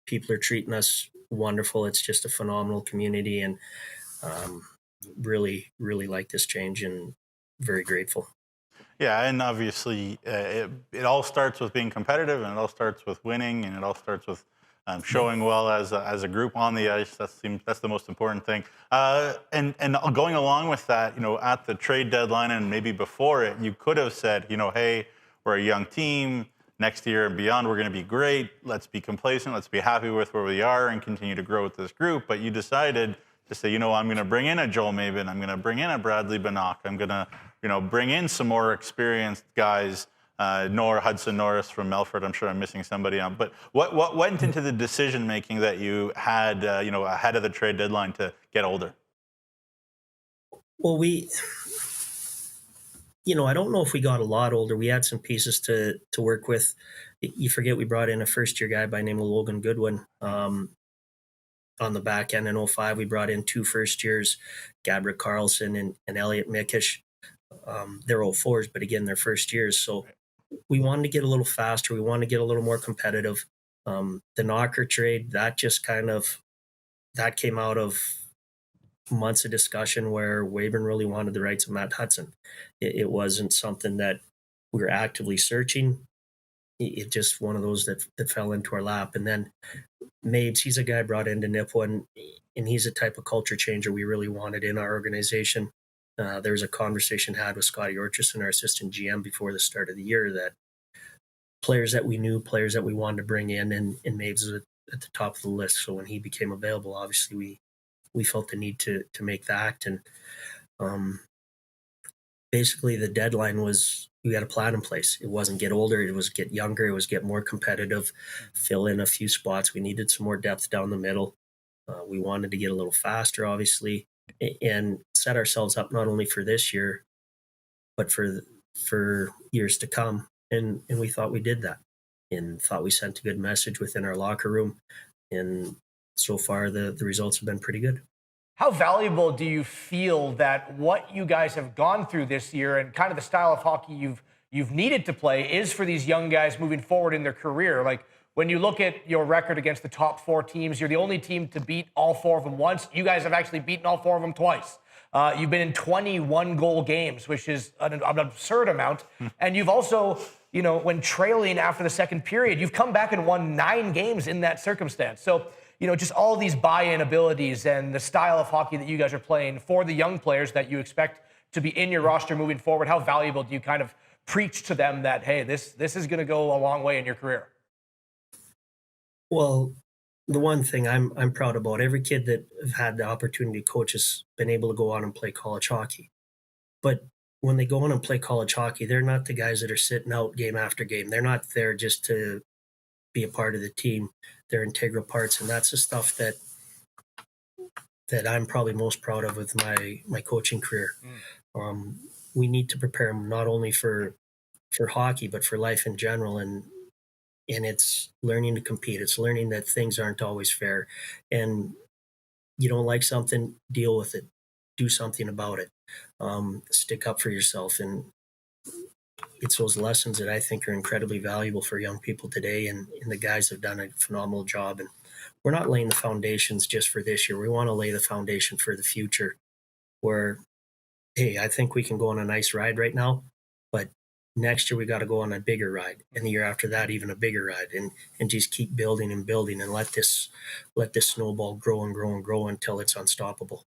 People are treating us wonderful. It's just a phenomenal community, and really, really like this change and very grateful. Yeah, and obviously it all starts with being competitive, and it all starts with winning, and it all starts with showing well as a group on the ice. That's the most important thing. And going along with that, at the trade deadline and maybe before it, you could have said, hey, we're a young team. Next year and beyond, we're going to be great. Let's be complacent. Let's be happy with where we are and continue to grow with this group. But you decided to say, I'm going to bring in a Joel Maben. I'm going to bring in a Bradley Bannock. I'm going to, bring in some more experienced guys Hudson Norris from Melfort. I'm sure I'm missing somebody on. But what went into the decision making that you had, ahead of the trade deadline to get older? Well, I don't know if we got a lot older. We had some pieces to work with. You forget we brought in a first-year guy by the name of Logan Goodwin. On the back end in 2005, we brought in 2 first years, Gabriel Carlson and Elliot Mickish. They're 2004s, but again, they're first years. So we wanted to get a little faster. We wanted to get a little more competitive. The Knocker trade, that came out of months of discussion where Weyburn really wanted the rights of Matt Hudson. It wasn't something that we were actively searching. It just one of those that fell into our lap. And then Mabes, he's a guy brought into Nipawin, and he's a type of culture changer we really wanted in our organization. There was a conversation had with Scotty Orcherson, our assistant GM, before the start of the year, that players that we knew, players that we wanted to bring in, and Mabes was at the top of the list. So when he became available, obviously we felt the need to make that. And basically the deadline was, we had a plan in place. It wasn't get older, it was get younger, it was get more competitive, fill in a few spots. We needed some more depth down the middle. We wanted to get a little faster, obviously, and set ourselves up not only for this year, but for years to come. And we thought we did that, and thought we sent a good message within our locker room. And so far, the results have been pretty good. How valuable do you feel that what you guys have gone through this year and kind of the style of hockey you've needed to play is for these young guys moving forward in their career? Like, when you look at your record against the top 4 teams, you're the only team to beat all 4 of them once. You guys have actually beaten all 4 of them twice. You've been in 21-goal games, which is an absurd amount. And you've also, when trailing after the second period, you've come back and won 9 games in that circumstance. So, just all these buy-in abilities and the style of hockey that you guys are playing for the young players that you expect to be in your roster moving forward, how valuable do you kind of preach to them that, hey, this is going to go a long way in your career? Well, the one thing I'm proud about, every kid that have had the opportunity to coach has been able to go on and play college hockey. But when they go on and play college hockey, they're not the guys that are sitting out game after game. They're not there just to be a part of the team. They're integral parts, and that's the stuff that I'm probably most proud of with my coaching career. We need to prepare them not only for hockey, but for life in general. And it's learning to compete. It's learning that things aren't always fair. And you don't like something, deal with it. Do something about it. Stick up for yourself. And it's those lessons that I think are incredibly valuable for young people today. And the guys have done a phenomenal job. And we're not laying the foundations just for this year. We want to lay the foundation for the future where, hey, I think we can go on a nice ride right now, but next year we got to go on a bigger ride, and the year after that even a bigger ride, and just keep building and building, and let this snowball grow and grow and grow until it's unstoppable.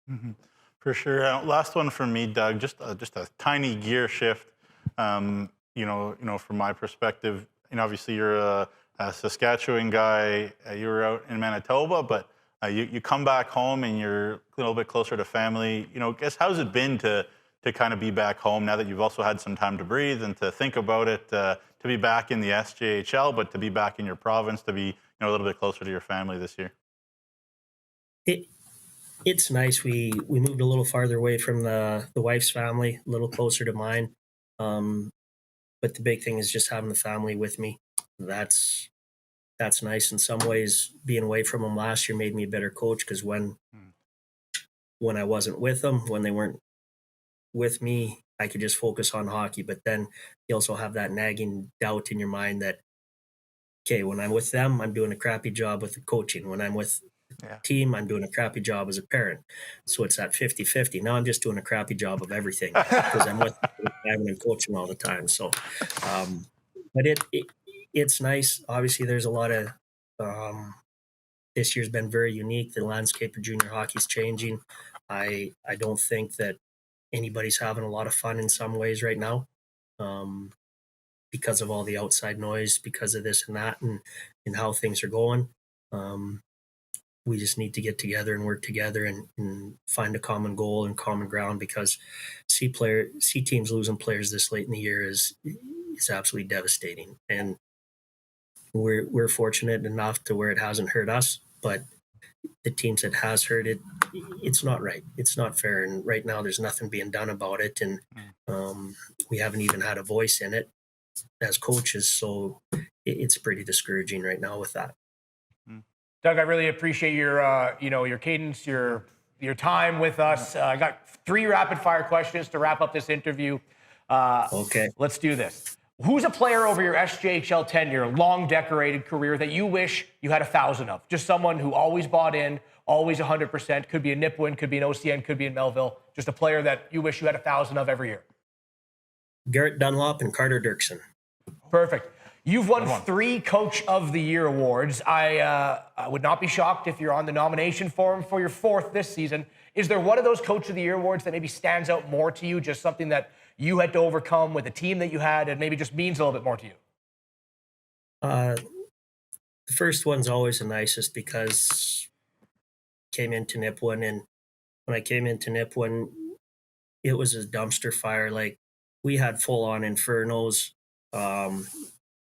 Mm-hmm. For sure. Last one for me, Doug. Just a tiny gear shift. From my perspective, obviously you're a Saskatchewan guy. You were out in Manitoba, but you come back home and you're a little bit closer to family. Guess how's it been to kind of be back home now that you've also had some time to breathe and to think about it, to be back in the SJHL, but to be back in your province, to be a little bit closer to your family this year? It's nice. We moved a little farther away from the wife's family, a little closer to mine. But the big thing is just having the family with me. That's nice. In some ways, being away from them last year made me a better coach, because when I wasn't with them, when they weren't with me, I could just focus on hockey. But then you also have that nagging doubt in your mind that, okay, when I'm with them, I'm doing a crappy job with the coaching. When I'm with the team, I'm doing a crappy job as a parent. So it's that 50-50. Now I'm just doing a crappy job of everything because I'm with them and coaching all the time. So, but it's nice. Obviously, there's a lot of this year's been very unique. The landscape of junior hockey is changing. I don't think that anybody's having a lot of fun in some ways right now, because of all the outside noise, because of this and that, and how things are going. We just need to get together and work together and find a common goal and common ground, because see teams losing players this late in the year is is absolutely devastating. And we're fortunate enough to where it hasn't hurt us, but the teams that has hurt it, it's not right. It's not fair. And right now there's nothing being done about it. And we haven't even had a voice in it as coaches. So it's pretty discouraging right now with that. Doug, I really appreciate your cadence, your time with us. I got 3 rapid fire questions to wrap up this interview. Okay. Let's do this. Who's a player over your SJHL tenure, long decorated career, that you wish you had 1,000 of? Just someone who always bought in, always 100%. Could be a Nipawin, could be an OCN, could be in Melville. Just a player that you wish you had 1,000 of every year. Garrett Dunlop and Carter Dirksen. Perfect. You've won 3 Coach of the Year awards. I would not be shocked if you're on the nomination form for your 4th this season. Is there one of those Coach of the Year awards that maybe stands out more to you, just something that you had to overcome with the team that you had and maybe just means a little bit more to you? The first one's always the nicest because I came into Nipawin, and when I came into Nipawin, it was a dumpster fire. Like, we had full-on infernos.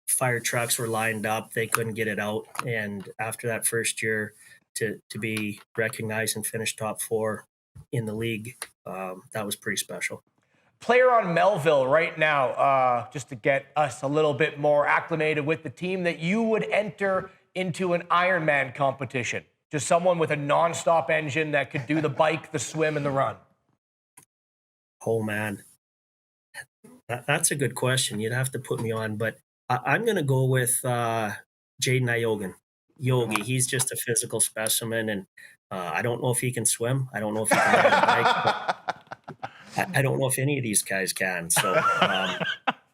Fire trucks were lined up. They couldn't get it out. And after that first year, to be recognized and finish top 4 in the league, that was pretty special. Player on Melville right now, just to get us a little bit more acclimated with the team, that you would enter into an Ironman competition. Just someone with a nonstop engine that could do the bike, the swim, and the run. Oh, man. That's a good question. You'd have to put me on, but I'm going to go with Jaden Iogan. Yogi, he's just a physical specimen, and I don't know if he can swim. I don't know if he can ride a bike, but I don't know if any of these guys can. So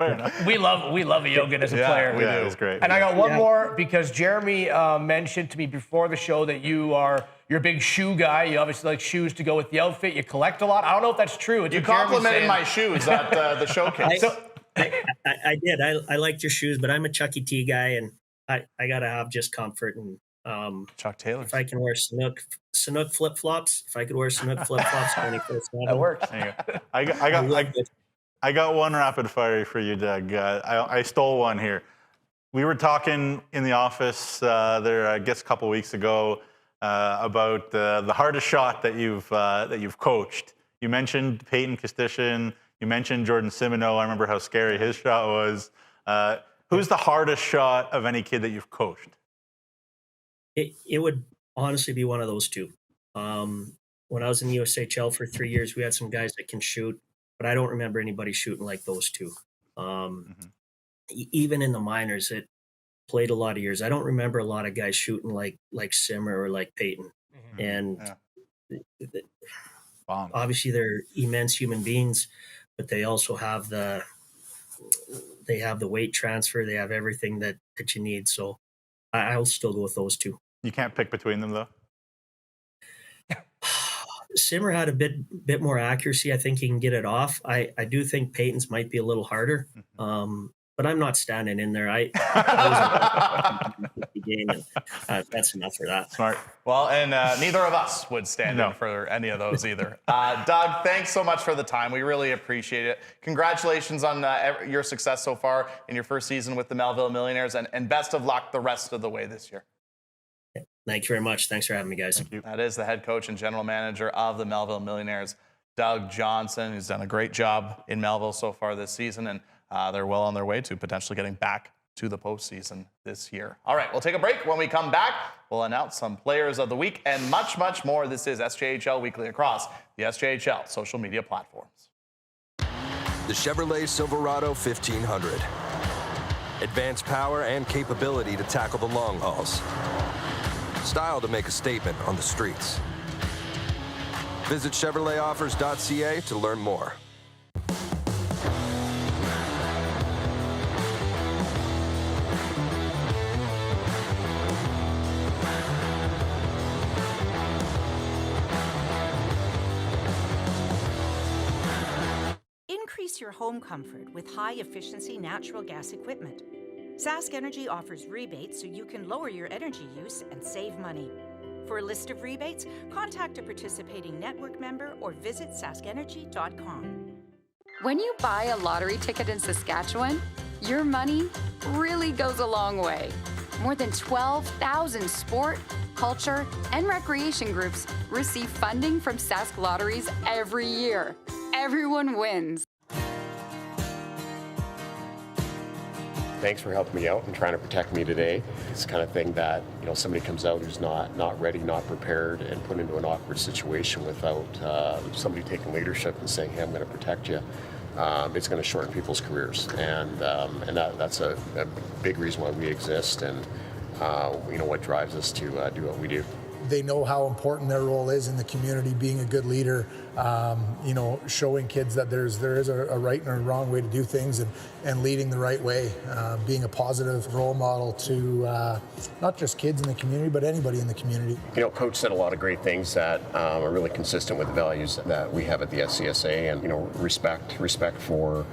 Fair enough. We love Iogan as a player. We do. It's great. And I got one more, because Jeromy mentioned to me before the show that you're a big shoe guy. You obviously like shoes to go with the outfit. You collect a lot. I don't know if that's true. You complimented my shoes at the showcase. I did. I liked your shoes, but I'm a Chucky T guy, and I gotta have just comfort. And Chuck Taylor. If I can wear Sanuk flip flops, if I could wear Sanuk flip flops 24/7, that works. There you go. I got one rapid fire for you, Doug. I stole one here. We were talking in the office there, I guess, a couple weeks ago about the hardest shot that you've coached. You mentioned Peyton Kostishin. You mentioned Jordan Simoneau. I remember how scary his shot was. Who's the hardest shot of any kid that you've coached? It would honestly be one of those two. When I was in the USHL for 3 years, we had some guys that can shoot, but I don't remember anybody shooting like those two. Even in the minors, it played a lot of years. I don't remember a lot of guys shooting like Simmer or like Peyton. And obviously they're immense human beings, but they also have the weight transfer. They have everything that you need. So I'll still go with those two. You can't pick between them, though? Simmer had a bit more accuracy. I think he can get it off. I do think Peyton's might be a little harder, but I'm not standing in there. I that's enough for that. Smart. Well, and neither of us would stand in for any of those either. Doug, thanks so much for the time. We really appreciate it. Congratulations on your success so far in your first season with the Melville Millionaires, and best of luck the rest of the way this year. Thank you very much. Thanks for having me, guys. Thank you. That is the head coach and general manager of the Melville Millionaires, Doug Johnson, who's done a great job in Melville so far this season, and they're well on their way to potentially getting back to the postseason this year. All right, we'll take a break. When we come back, we'll announce some players of the week and much, much more. This is SJHL Weekly across the SJHL social media platforms. The Chevrolet Silverado 1500. Advanced power and capability to tackle the long hauls. Style to make a statement on the streets. Visit ChevroletOffers.ca to learn more. Increase your home comfort with high-efficiency natural gas equipment. Sask Energy offers rebates so you can lower your energy use and save money. For a list of rebates, contact a participating network member or visit saskenergy.com. When you buy a lottery ticket in Saskatchewan, Your money really goes a long way. More than 12,000 sport, culture, and recreation groups receive funding from Sask Lotteries every year. Everyone wins. Thanks for helping me out and trying to protect me today. It's the kind of thing that, somebody comes out who's not ready, not prepared, and put into an awkward situation without somebody taking leadership and saying, hey, I'm going to protect you. It's going to shorten people's careers. And that's a big reason why we exist and, what drives us to do what we do. They know how important their role is in the community, being a good leader, showing kids that there is a right and a wrong way to do things and leading the right way, being a positive role model to not just kids in the community, but anybody in the community. Coach said a lot of great things that are really consistent with the values that we have at the SCSA and, respect for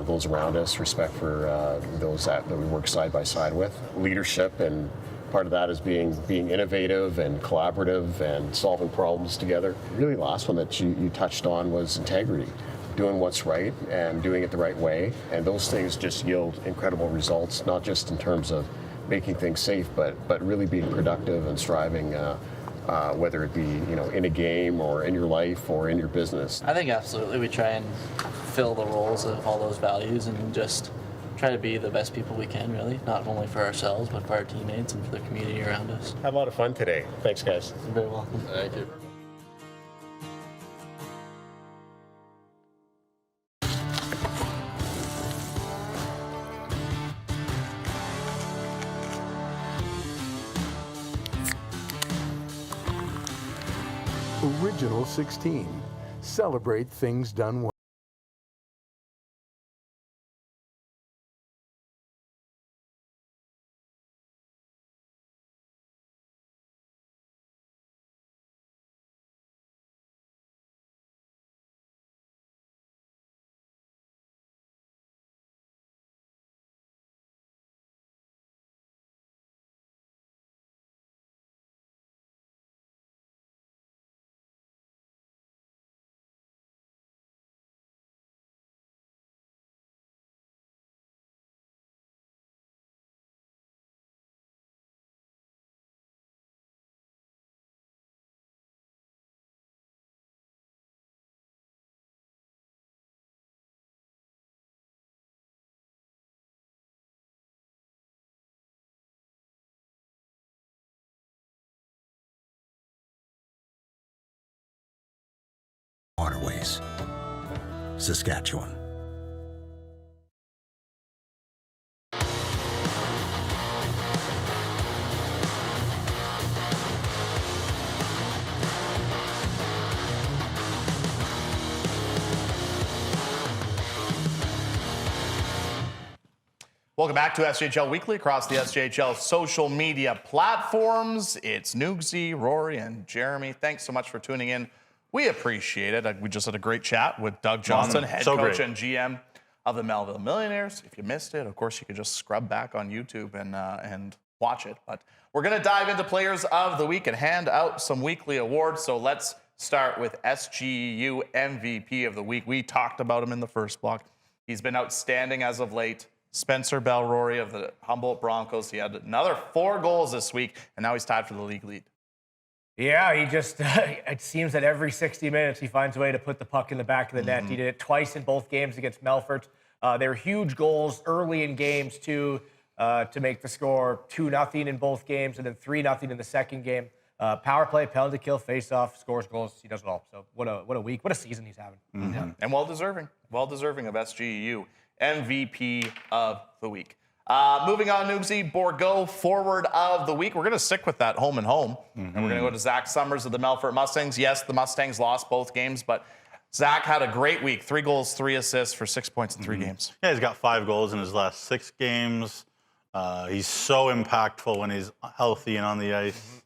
those around us, respect for those that we work side by side with, leadership, and part of that is being innovative and collaborative and solving problems together. Really, the last one that you touched on was integrity, doing what's right and doing it the right way. And those things just yield incredible results, not just in terms of making things safe, but really being productive and striving, whether it be in a game or in your life or in your business. I think absolutely we try and fill the roles of all those values and just try to be the best people we can, really, not only for ourselves, but for our teammates and for the community around us. Had a lot of fun today. Thanks, guys. You're very welcome. Thank you. Original 16. Celebrate things done well. Waterways, Saskatchewan. Welcome back to SJHL Weekly across the SJHL social media platforms. It's Nugsy, Rory, and Jeromy. Thanks so much for tuning in. We appreciate it. We just had a great chat with Doug Johnson, head coach and GM of the Melville Millionaires. If you missed it, of course, you could just scrub back on YouTube and watch it. But we're going to dive into Players of the Week and hand out some weekly awards. So let's start with SGU MVP of the Week. We talked about him in the first block. He's been outstanding as of late. Spencer Bell, Rory of the Humboldt Broncos. He had another 4 goals this week, and now he's tied for the league lead. Yeah, he just, it seems that every 60 minutes he finds a way to put the puck in the back of the net. He did it twice in both games against Melfort. They were huge goals early in games, too, to make the score 2-0 in both games and then 3-0 in the second game. Power play, penalty kill, face-off, scores goals. He does it all. So what a week, what a season he's having. Yeah. And well-deserving of SGU MVP of the week. Moving on, Nugsy, Borgo, forward of the week. We're going to stick with that home and home. And we're going to go to Zach Summers of the Melfort Mustangs. Yes, the Mustangs lost both games, but Zach had a great week. 3 goals, 3 assists for 6 points in 3 games. Yeah, he's got 5 goals in his last 6 games. He's so impactful when he's healthy and on the ice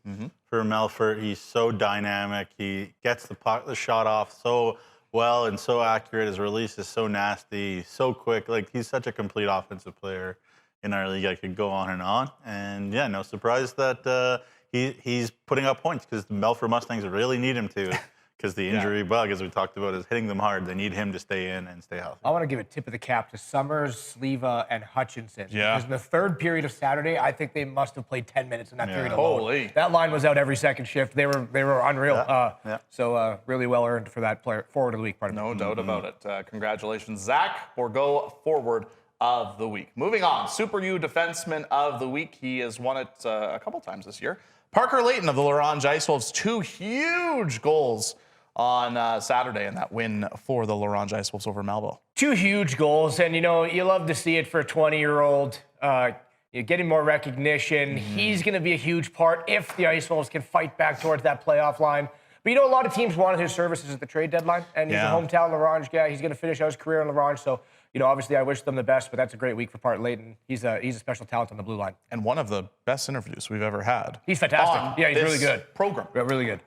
for Melfort. He's so dynamic. He gets the shot off so well and so accurate. His release is so nasty, so quick. Like, he's such a complete offensive player in our league. I could go on. And yeah, no surprise that he's putting up points because the Melfort Mustangs really need him to, because the injury bug, as we talked about, is hitting them hard. They need him to stay in and stay healthy. I want to give a tip of the cap to Summers, Sleva, and Hutchinson. Yeah. Because in the third period of Saturday, I think they must have played 10 minutes in that period alone. Holy. That line was out every second shift. They were unreal. So really well earned for that player. Forward of the week, pardon me. No doubt about it. Congratulations, Zach, or go forward of the week. Moving on, Super U Defenseman of the Week. He has won it a couple times this year. Parker Layton of the La Ronge Ice Wolves, 2 huge goals on Saturday in that win for the La Ronge Ice Wolves over Melville. 2 huge goals, and you love to see it for a 20-year-old. You're getting more recognition. He's going to be a huge part if the Ice Wolves can fight back towards that playoff line. But a lot of teams wanted his services at the trade deadline, and he's a hometown La Ronge guy. He's going to finish out his career in La Ronge, so obviously I wish them the best, but that's a great week for Parker Layton. He's a special talent on the blue line. And one of the best interviews we've ever had. He's fantastic. Yeah, he's really good. Program. Yeah, really good.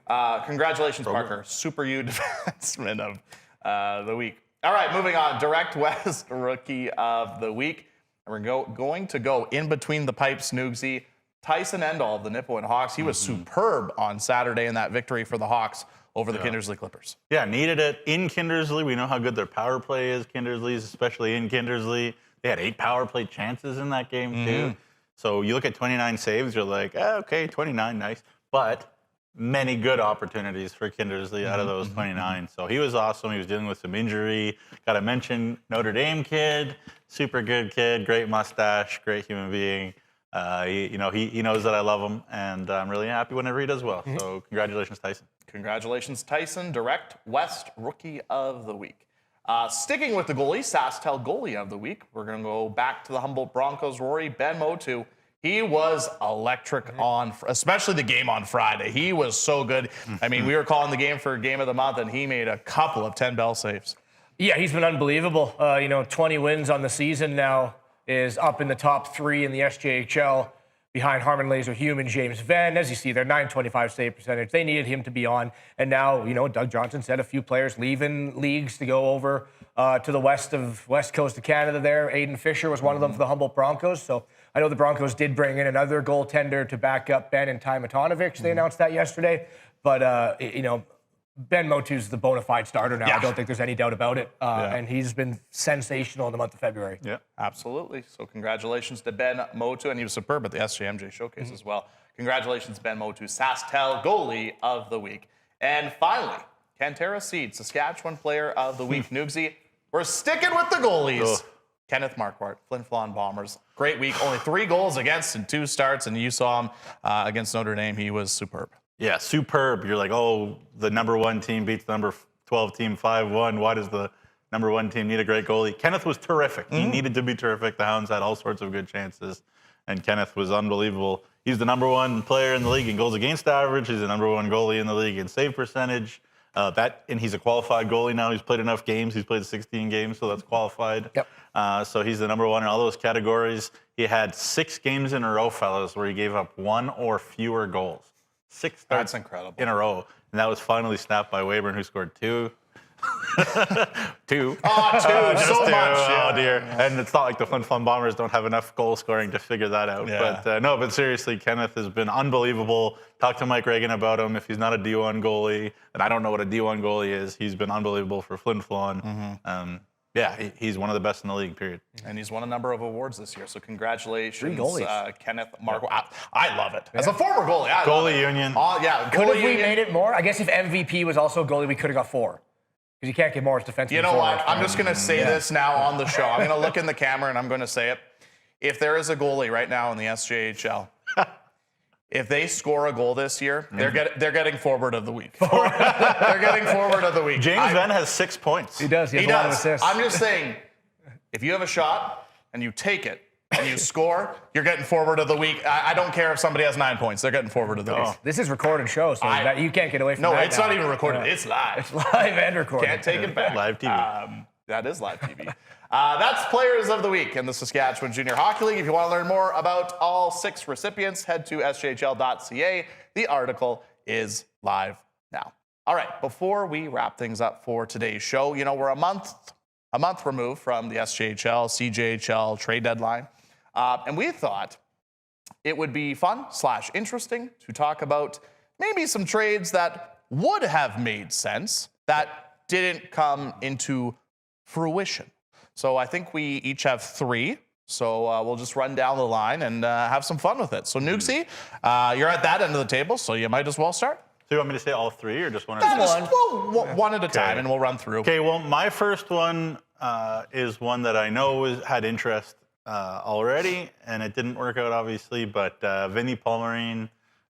Congratulations, Parker. Super U Defenseman of the week. All right, moving on. Direct West Rookie of the Week. And we're going to go in between the pipes, Noogsy. Tyson Endall of the Nipawin Hawks. He was superb on Saturday in that victory for the Hawks over the Kindersley Clippers. Yeah, needed it in Kindersley. We know how good their power play is, Kindersley's, especially in Kindersley. They had 8 power play chances in that game, too. So you look at 29 saves, you're like, okay, 29, nice. But many good opportunities for Kindersley out of those 29. So he was awesome. He was dealing with some injury. Got to mention Notre Dame kid, super good kid, great mustache, great human being. He knows that I love him, and I'm really happy whenever he does well. So congratulations, Tyson. Congratulations, Tyson. Direct West Rookie of the Week. Sticking with the goalie, SaskTel Goalie of the Week, we're going to go back to the Humboldt Broncos. Rory Motu. He was electric especially the game on Friday. He was so good. I mean, we were calling the game for Game of the Month, and he made a couple of 10-bell saves. Yeah, he's been unbelievable. 20 wins on the season now. Is up in the top 3 in the SJHL behind Harmon Laser Hume and James Venn. As you see, they're .925 save percentage. They needed him to be on. And now, Doug Johnson said a few players leaving leagues to go over to the west coast of Canada there. Aiden Fisher was one of them for the Humboldt Broncos. So I know the Broncos did bring in another goaltender to back up Ben and Ty Matonovic. They announced that yesterday. But, Ben Motu's the bona fide starter now. Yeah. I don't think there's any doubt about it. And he's been sensational in the month of February. Yeah, absolutely. So congratulations to Ben Motu. And he was superb at the SJMJ Showcase as well. Congratulations, Ben Motu, SaskTel Goalie of the Week. And finally, Cantera Seed, Saskatchewan Player of the Week. Noogsy, we're sticking with the goalies. Kenneth Marquardt, Flin Flon Bombers. Great week. Only 3 goals against in 2 starts. And you saw him against Notre Dame. He was superb. Yeah, superb. You're like, the number 1 team beats the number 12 team 5-1. Why does the number 1 team need a great goalie? Kenneth was terrific. He needed to be terrific. The Hounds had all sorts of good chances, and Kenneth was unbelievable. He's the number 1 player in the league in goals against average. He's the number 1 goalie in the league in save percentage. And he's a qualified goalie now. He's played enough games. He's played 16 games, so that's qualified. Yep. So he's the number 1 in all those categories. He had 6 games in a row, fellas, where he gave up 1 or fewer goals. 6 starts in a row. And that was finally snapped by Weyburn, who scored 2. 2. So much. Oh, dear. And it's not like the Flin Flon Bombers don't have enough goal scoring to figure that out. Yeah. But seriously, Kenneth has been unbelievable. Talk to Mike Reagan about him. If he's not a D1 goalie, and I don't know what a D1 goalie is, he's been unbelievable for Flin Flon. He's one of the best in the league, period. And he's won a number of awards this year, so congratulations, 3 goalies. Kenneth Marquardt. I love it. As a former goalie, I love Goalie it. union. Could have we made it more? I guess if MVP was also a goalie, we could have got 4. Because you can't get more as defenseman. You know what? I'm just going to say this now on the show. I'm going to look in the camera and I'm going to say it. If there is a goalie right now in the SJHL, if they score a goal this year, they're getting forward of the week. They're getting forward of the week. James Venn has 6 points. He does. He has a lot of assists. I'm just saying, if you have a shot and you take it and you score, you're getting forward of the week. I don't care if somebody has 9 points. They're getting forward of the week. This is recorded show, so you can't get away from that. No, it's not even recorded. It's live. It's live and recorded. Can't take it back. Live TV. That is live TV. That's Players of the Week in the Saskatchewan Junior Hockey League. If you want to learn more about all 6 recipients, head to sjhl.ca. The article is live now. All right, before we wrap things up for today's show, we're a month removed from the SJHL, CJHL trade deadline. And we thought it would be fun / interesting to talk about maybe some trades that would have made sense that didn't come into fruition. So I think we each have 3. So we'll just run down the line and have some fun with it. So Nugsy, you're at that end of the table, so you might as well start. So you want me to say all 3 or just one? One at a time, and we'll run through. Okay, well, my first one is one that I know had interest already, and it didn't work out, obviously, but Vinny Palmerine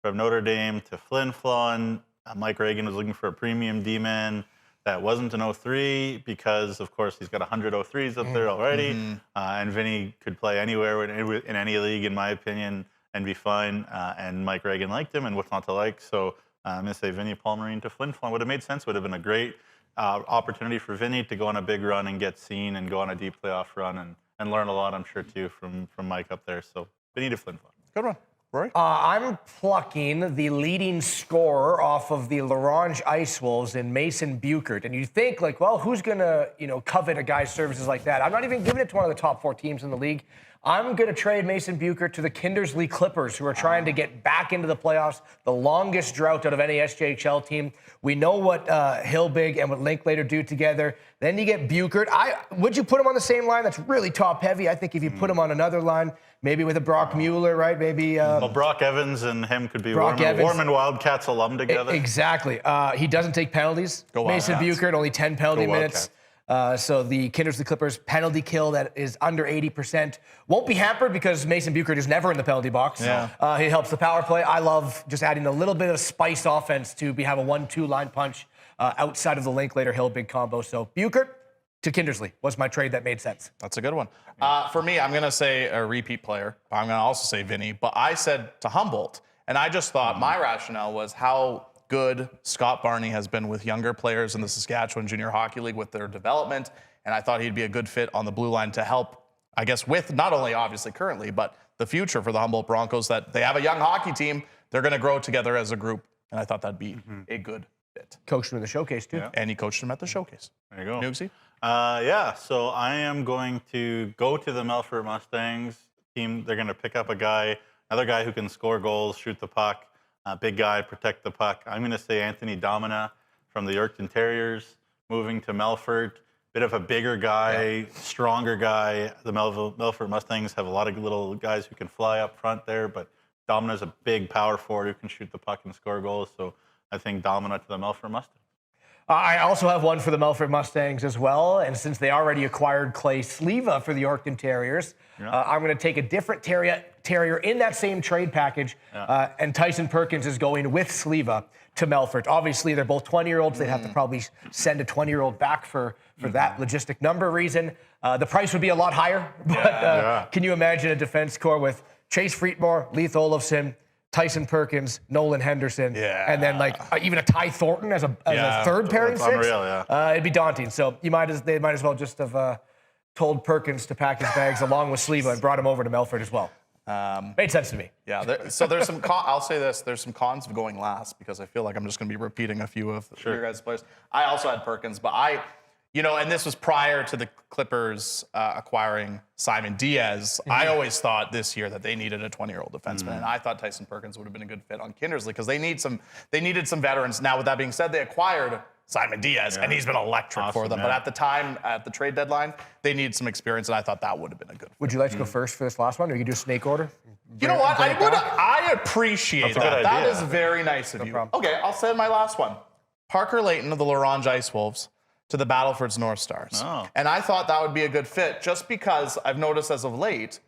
from Notre Dame to Flin Flon. Mike Reagan was looking for a premium D-man that wasn't an 03 because, of course, he's got 100 03s up there already, and Vinny could play anywhere in any league, in my opinion, and be fine, and Mike Reagan liked him, and what's not to like, so I'm going to say Vinny Palmerine to Flin Flon. Would have made sense, would have been a great opportunity for Vinny to go on a big run and get seen and go on a deep playoff run and learn a lot, I'm sure, too, from Mike up there. So Vinny to Flin Flon. Good one. Rory? I'm plucking the leading scorer off of the La Ronge Ice Wolves in Mason Buchert. And you think, like, well, who's going to, covet a guy's services like that? I'm not even giving it to one of the top 4 teams in the league. I'm going to trade Mason Buchert to the Kindersley Clippers, who are trying to get back into the playoffs, the longest drought out of any SJHL team. We know what Hilbig and what Linklater do together. Then you get Buchert. Would you put him on the same line? That's really top-heavy. I think if you put him on another line, maybe with a Brock Mueller, right? Maybe. Well, Brock Evans and him could be Warman Wildcats alum together. Exactly. He doesn't take penalties. Mason Buchert, only 10 penalty minutes. So the Kindersley Clippers penalty kill that is under 80% won't be hampered because Mason Buchert is never in the penalty box. Yeah. He helps the power play. I love just adding a little bit of spice offense to have a 1-2 line punch outside of the Linklater-Hill-Big combo. So Buchert to Kindersley was my trade that made sense. That's a good one. For me, I'm going to say a repeat player. I'm going to also say Vinny. But I said to Humboldt, and I just thought my rationale was how good Scott Barney has been with younger players in the Saskatchewan Junior Hockey League with their development, and I thought he'd be a good fit on the blue line to help, I guess, with not only obviously currently, but the future for the Humboldt Broncos, that they have a young hockey team. They're going to grow together as a group, and I thought that'd be a good fit. Coached him in the showcase, too. Yeah. And he coached him at the showcase. There you go. Nugsy? So I am going to go to the Melfort Mustangs team. They're going to pick up another guy who can score goals, shoot the puck, big guy, protect the puck. I'm going to say Anthony Domina from the Yorkton Terriers, moving to Melfort. Bit of a bigger guy, stronger guy. The Melfort Mustangs have a lot of little guys who can fly up front there, but Domina's a big power forward who can shoot the puck and score goals. So I think Domina to the Melfort Mustangs. I also have one for the Melfort Mustangs as well, and since they already acquired Clay Sleva for the Yorkton Terriers, I'm going to take a different terrier in that same trade package, and Tyson Perkins is going with Sleva to Melfort. Obviously, they're both 20-year-olds. They'd have to probably send a 20-year-old back for that logistic number reason. The price would be a lot higher, but can you imagine a defense core with Chase Frietmore, Leith Olofsson, Tyson Perkins, Nolan Henderson, and then even a Ty Thornton as a third pairing six. Unreal, it'd be daunting. So they might as well just have told Perkins to pack his bags along with Sleva and brought him over to Melfort as well. Made sense to me. Yeah. So there's some. I'll say this: there's some cons of going last because I feel like I'm just going to be repeating a few of your guys' players. I also had Perkins, but and this was prior to the Clippers acquiring Simon Diaz. I always thought this year that they needed a 20-year-old defenseman, and I thought Tyson Perkins would have been a good fit on Kindersley because they needed some veterans. Now, with that being said, they acquired Simon Diaz, and he's been electric for them. Yeah. But at the time, at the trade deadline, they needed some experience, and I thought that would have been a good fit. Would you like to go first for this last one, or you do snake order? You know what? I appreciate that. That is very nice of you. Problem. Okay, I'll send my last one. Parker Layton of the La Ronge Ice Wolves to the Battleford's North Stars. And I thought that would be a good fit just because I've noticed as of late,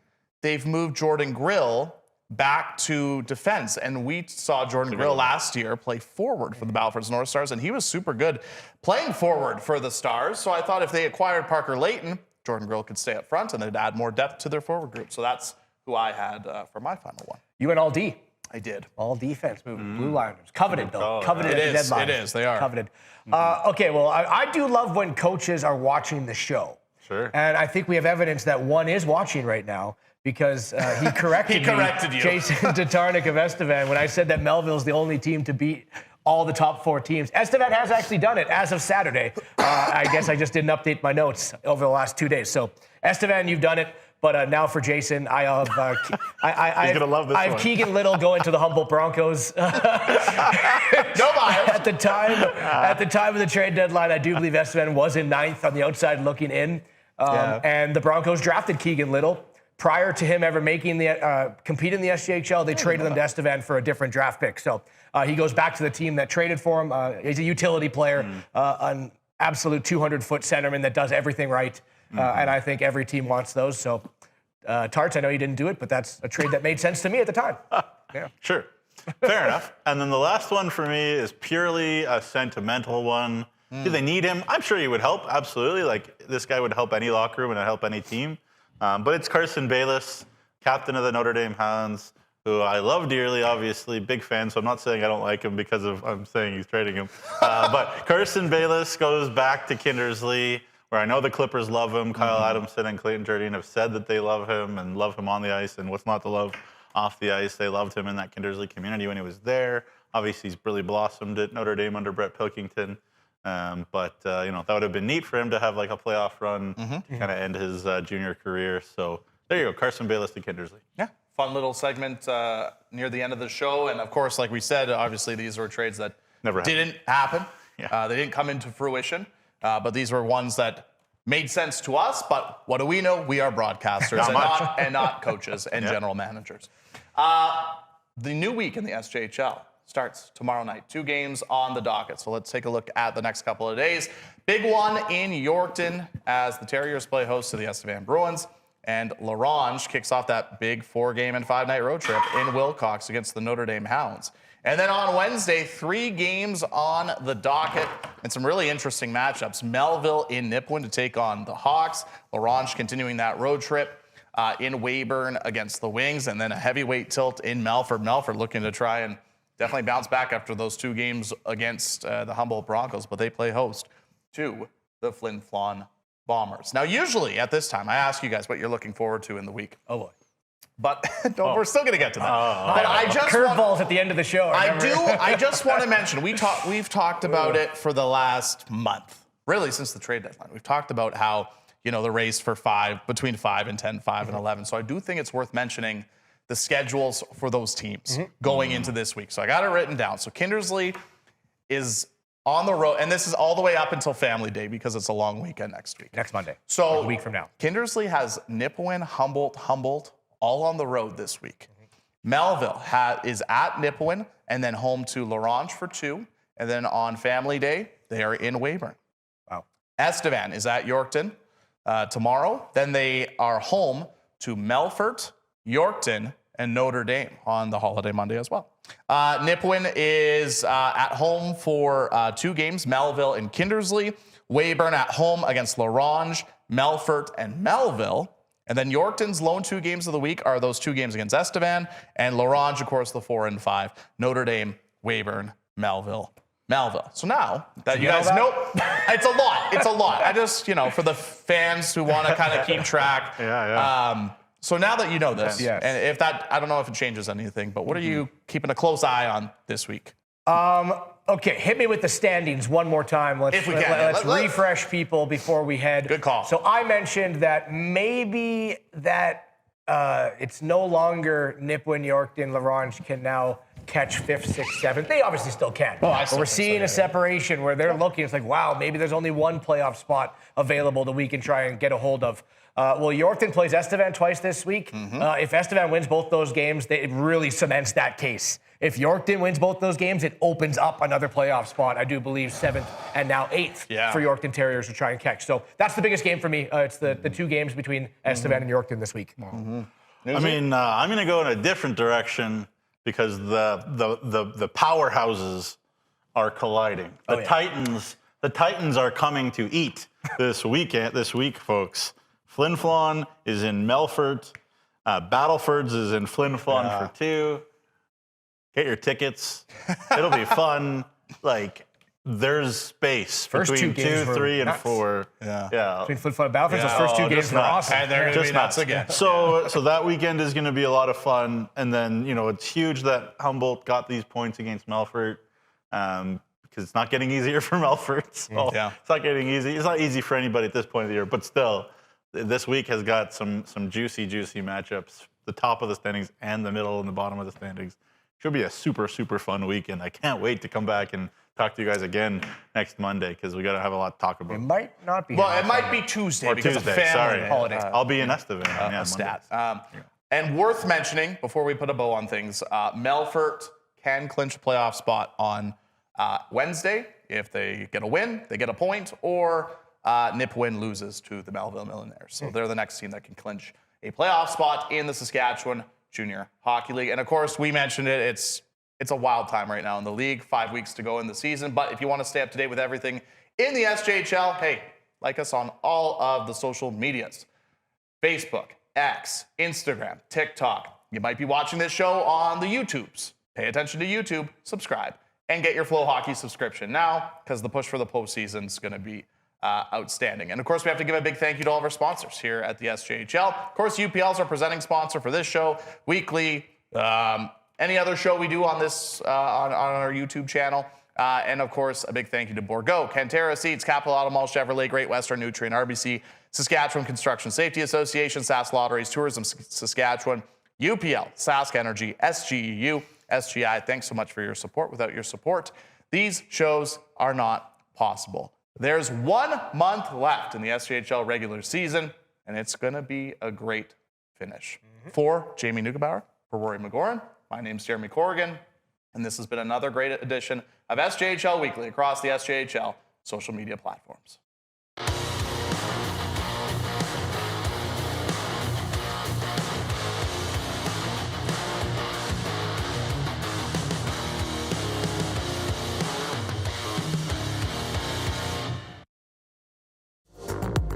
they've moved Jordan Grill back to defense. And we saw Jordan Grill last year play forward for the Battleford's North Stars, and he was super good playing forward for the Stars. So I thought if they acquired Parker Layton, Jordan Grill could stay up front and they'd add more depth to their forward group. So that's who I had for my final one. You went all D. I did. All defense moving. Blue Liners. Coveted, though. Coveted at the deadline. It is. They are. Coveted. Okay, well, I do love when coaches are watching the show. Sure. And I think we have evidence that one is watching right now because he corrected you. Jason Tatarnik of Estevan, when I said that Melville's the only team to beat all the top 4 teams. Estevan has actually done it as of Saturday. I guess I just didn't update my notes over the last 2 days. So, Estevan, you've done it. But now for Jason, I have He's gonna love this I have one. Keegan Little going to the Humboldt Broncos. No bias. At the time of the trade deadline, I do believe Estevan was in ninth on the outside looking in. And the Broncos drafted Keegan Little. Prior to him ever making compete in the SJHL, they traded him to Estevan for a different draft pick. So he goes back to the team that traded for him. He's a utility player, an absolute 200-foot centerman that does everything right. And I think every team wants those. So, Tarts, I know you didn't do it, but that's a trade that made sense to me at the time. Yeah. Sure. Fair enough. And then the last one for me is purely a sentimental one. Do they need him? I'm sure he would help. Absolutely. Like, this guy would help any locker room and help any team. But it's Carson Bayless, captain of the Notre Dame Hounds, who I love dearly, obviously. Big fan, so I'm not saying I don't like him because I'm saying he's trading him. But Carson Bayless goes back to Kindersley, where I know the Clippers love him. Kyle Adamson and Clayton Jardine have said that they love him and love him on the ice, and what's not to love off the ice. They loved him in that Kindersley community when he was there. Obviously, he's really blossomed at Notre Dame under Brett Pilkington. But that would have been neat for him to have like a playoff run to kind of end his junior career. So there you go, Carson Bayless to Kindersley. Yeah, fun little segment near the end of the show. And of course, like we said, obviously these were trades that didn't happen. Yeah. They didn't come into fruition. But these were ones that made sense to us. But what do we know? We are broadcasters and not coaches and general managers. The new week in the SJHL starts tomorrow night. 2 games on the docket. So let's take a look at the next couple of days. Big one in Yorkton as the Terriers play host to the Estevan Bruins. And La Ronge kicks off that big 4-game and 5-night road trip in Wilcox against the Notre Dame Hounds. And then on Wednesday, 3 games on the docket and some really interesting matchups. Melville in Nipawin to take on the Hawks. La Ronge continuing that road trip in Weyburn against the Wings. And then a heavyweight tilt in Melfort. Melfort looking to try and definitely bounce back after those 2 games against the Humboldt Broncos, but they play host to the Flin Flon Bombers. Now, usually at this time, I ask you guys what you're looking forward to in the week. Oh, boy. But we're still going to get to that. But I just curveballs at the end of the show. I just want to mention, we've talked about it for the last month, really since the trade deadline. We've talked about how, the race for between 5 and 10, 5 and 11. So I do think it's worth mentioning the schedules for those teams going into this week. So I got it written down. So Kindersley is on the road, and this is all the way up until Family Day because it's a long weekend next week. Next Monday. So a week from now. Kindersley has Nipawin, Humboldt, all on the road this week. Melville is at Nipawin and then home to La Ronge for 2. And then on Family Day, they are in Weyburn. Wow. Estevan is at Yorkton tomorrow. Then they are home to Melfort, Yorkton, and Notre Dame on the holiday Monday as well. Nipawin is at home for 2 games, Melville and Kindersley. Weyburn at home against La Ronge, Melfort, and Melville. And then Yorkton's lone 2 games of the week are those 2 games against Estevan. And La Ronge, of course, the 4 and 5. Notre Dame, Weyburn, Melville. So now that you guys know, it's a lot. It's a lot. I just, for the fans who want to kind of keep track. So now that you know this, and if that, I don't know if it changes anything, but what are you keeping a close eye on this week? Okay, hit me with the standings one more time. Let's refresh people before we head. Good call. So I mentioned that maybe that it's no longer Nipawin, Yorkton, La Ronge can now catch 5th, 6th, 7th. They obviously still can. But we're seeing a separation where they're looking. It's like, wow, maybe there's only one playoff spot available that we can try and get a hold of. Well, Yorkton plays Estevan twice this week. If Estevan wins both those games, it really cements that case. If Yorkton wins both those games, it opens up another playoff spot. I do believe 7th and now 8th for Yorkton Terriers to try and catch. So that's the biggest game for me. It's the 2 games between Estevan and Yorkton this week. I mean, I'm going to go in a different direction because the powerhouses are colliding. The Titans are coming to eat this week, folks. Flin Flon is in Melfort. Battlefords is in Flin Flon for 2. Get your tickets. It'll be fun. There's space between 2, 3, and 4. Between Flin Flon and Battlefords, those first 2 games were awesome. And they're going to be nuts again. So that weekend is going to be a lot of fun. And then, it's huge that Humboldt got these points against Melfort because it's not getting easier for Melfort. So it's not getting easy. It's not easy for anybody at this point of the year, but still. this week has got some juicy matchups. The top of the standings and the middle and the bottom of the standings. Should be a super fun weekend. I can't wait to come back and talk to you guys again next Monday because we got to have a lot to talk about. It might not be. Well, it might be Tuesday because of family holiday. I'll be in Estevan. A stat. And worth mentioning before we put a bow on things, Melfort can clinch a playoff spot on Wednesday. If they get a win, they get a point, or Nipawin loses to the Melville Millionaires. So they're the next team that can clinch a playoff spot in the Saskatchewan Junior Hockey League. And of course, we mentioned it. It's a wild time right now in the league. 5 weeks to go in the season. But if you want to stay up to date with everything in the SJHL, hey, like us on all of the social medias. Facebook, X, Instagram, TikTok. You might be watching this show on the YouTubes. Pay attention to YouTube, subscribe, and get your Flow Hockey subscription now because the push for the postseason is going to be outstanding. And of course, we have to give a big thank you to all of our sponsors here at the SJHL. Of course, UPL is our presenting sponsor for this show, weekly, any other show we do on this on our YouTube channel. And of course, a big thank you to Bourgault, Cantera Seats, Capital Auto Mall, Chevrolet, Great Western Nutrient, RBC, Saskatchewan Construction Safety Association, Sask Lotteries, Tourism Saskatchewan, UPL, Sask Energy, SGEU, SGI. Thanks so much for your support. Without your support, these shows are not possible. There's 1 month left in the SJHL regular season, and it's going to be a great finish. For Jamie Neugebauer, for Rory McGouran, my name's Jeromy Corrigan, and this has been another great edition of SJHL Weekly across the SJHL social media platforms.